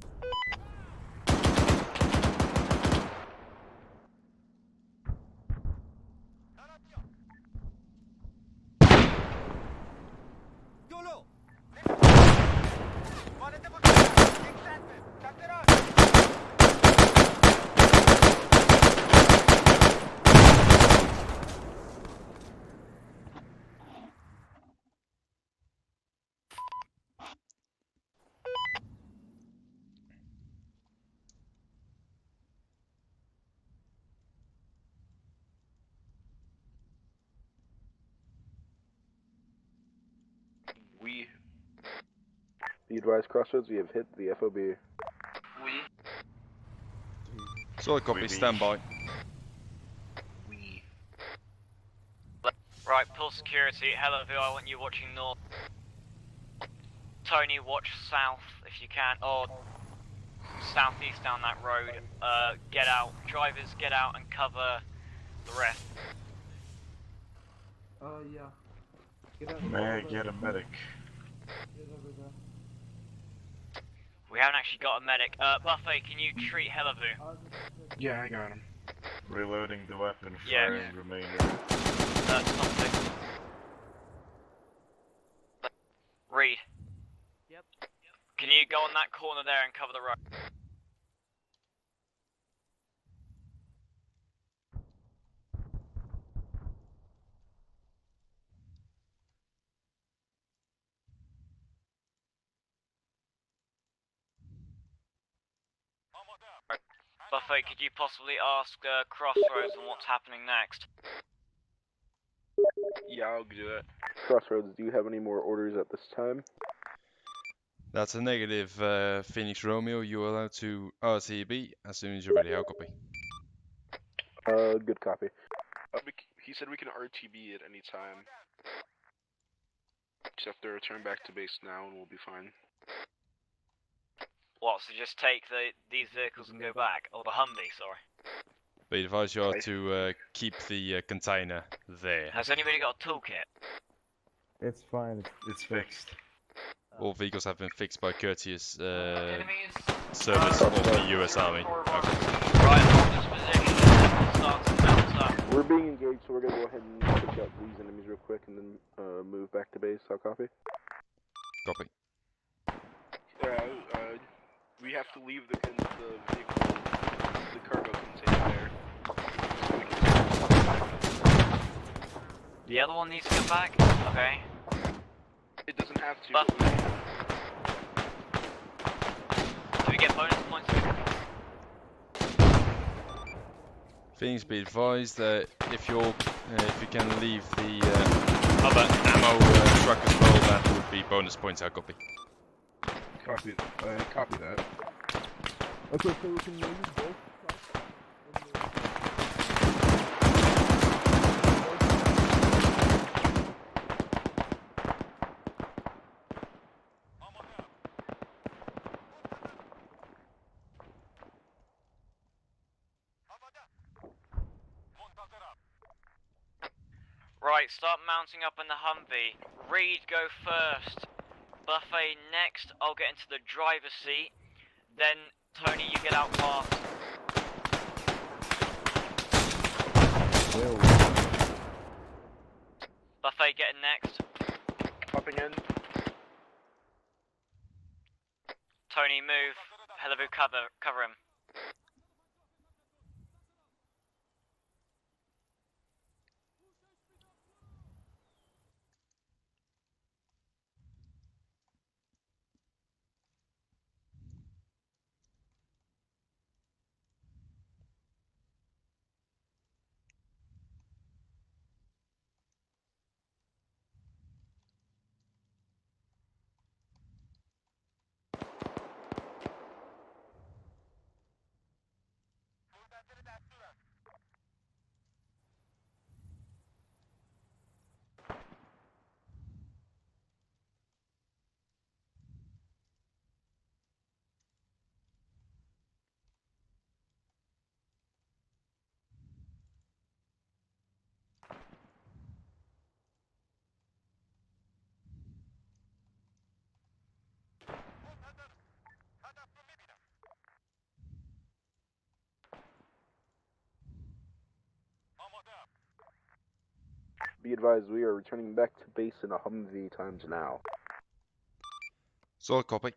We. Be advised, Crossroads, we have hit the FOB. We. Solid copy, stand by. We. Right, pull security. Helloville, I want you watching north. Tony, watch south if you can, or southeast down that road. Get out. Drivers, get out and cover the rest. Yeah. May I get a medic? We haven't actually got a medic. Buffet, can you treat Helloville? Yeah, I got him. Reloading the weapon, Yeah. firing remainder. Something. Reed. Yep. Can you go on that corner there and cover the road? Buffet, could you possibly ask Crossroads on what's happening next? Yeah, I'll do it. Crossroads, do you have any more orders at this time? That's a negative, Phoenix Romeo. You are allowed to RTB as soon as you're ready. I'll copy. Good copy. He said we can RTB at any time. Just have to return back to base now and we'll be fine. What, so just take these vehicles and go back? Or the Humvee, sorry. Be advised, you are to keep the container there. Has anybody got a toolkit? It's fine, it's fixed. All vehicles have been fixed by courteous service of the US Army. Okay. Right, hold this position. Start to mount up. We're being engaged, so we're gonna go ahead and take out these enemies real quick and then move back to base. I'll copy. Copy. We have to leave the vehicle, the cargo container there. The other one needs to come back? Okay. It doesn't have to. But do we get bonus points? Phoenix, be advised that if you can leave the other ammo truck as well, that would be bonus points. I'll copy. Copy that. Okay, so we can use both. Right, start mounting up in the Humvee. Reed, go first. Buffet next. I'll get into the driver's seat. Then, Tony, you get out last. Buffet getting next. Popping in. Tony, move. Helloville, cover him. Be advised, we are returning back to base in a Humvee times now. Solid copy.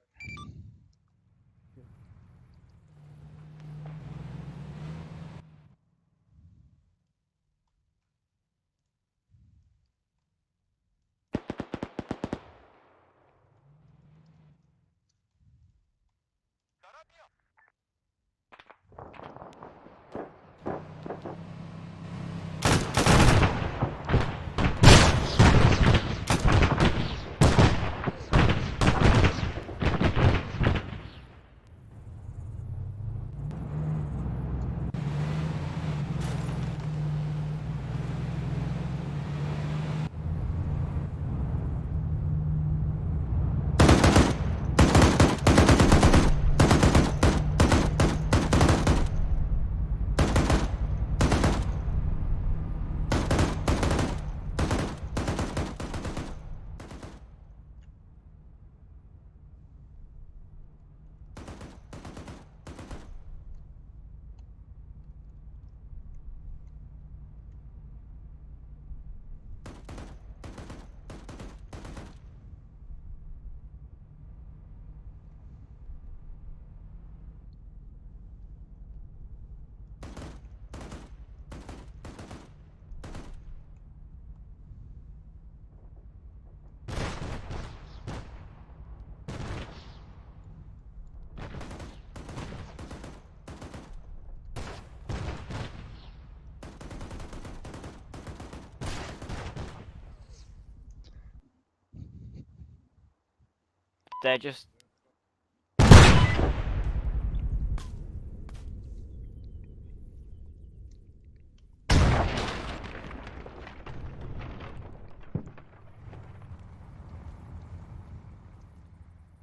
They're just...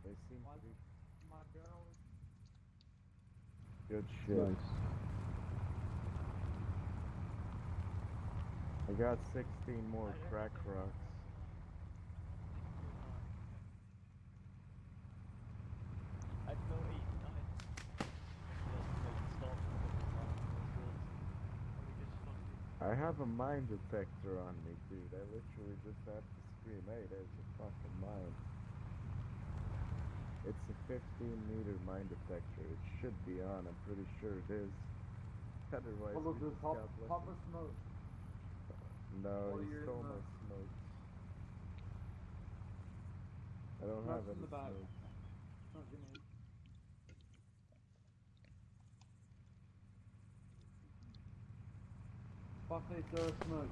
They seem to be... Good shit. Nice. I got 16 more crack rocks. I have a mine detector on me, dude. I literally just have to scream, hey, there's a fucking mine. It's a 15-meter mine detector. It should be on. I'm pretty sure it is. Otherwise, we just got lucky. Pop a smoke. No, Or he your stole my smoke. smokes. I don't have Smokes in any the back. smokes. Smoke grenade. Buffet, throw a smoke.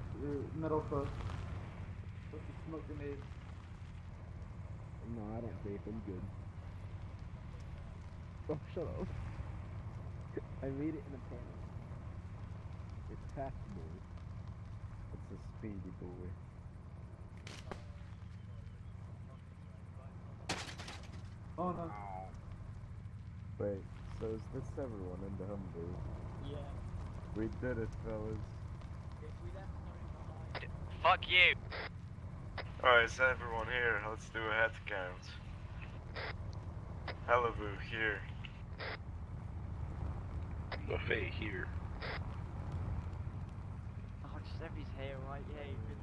Middle close. Put the smoke grenade. No, I don't vape. I'm good. Oh, shut up. I made it in a panic. It's passable. It's a speedy boy. Oh no. Wait, so is this everyone in the Humvee? Yeah. We did it, fellas. Fuck you. Alright, is everyone here? Let's do a head count. Hellaboo here. Buffet here. Oh, just everybody's here, right? Yeah, you could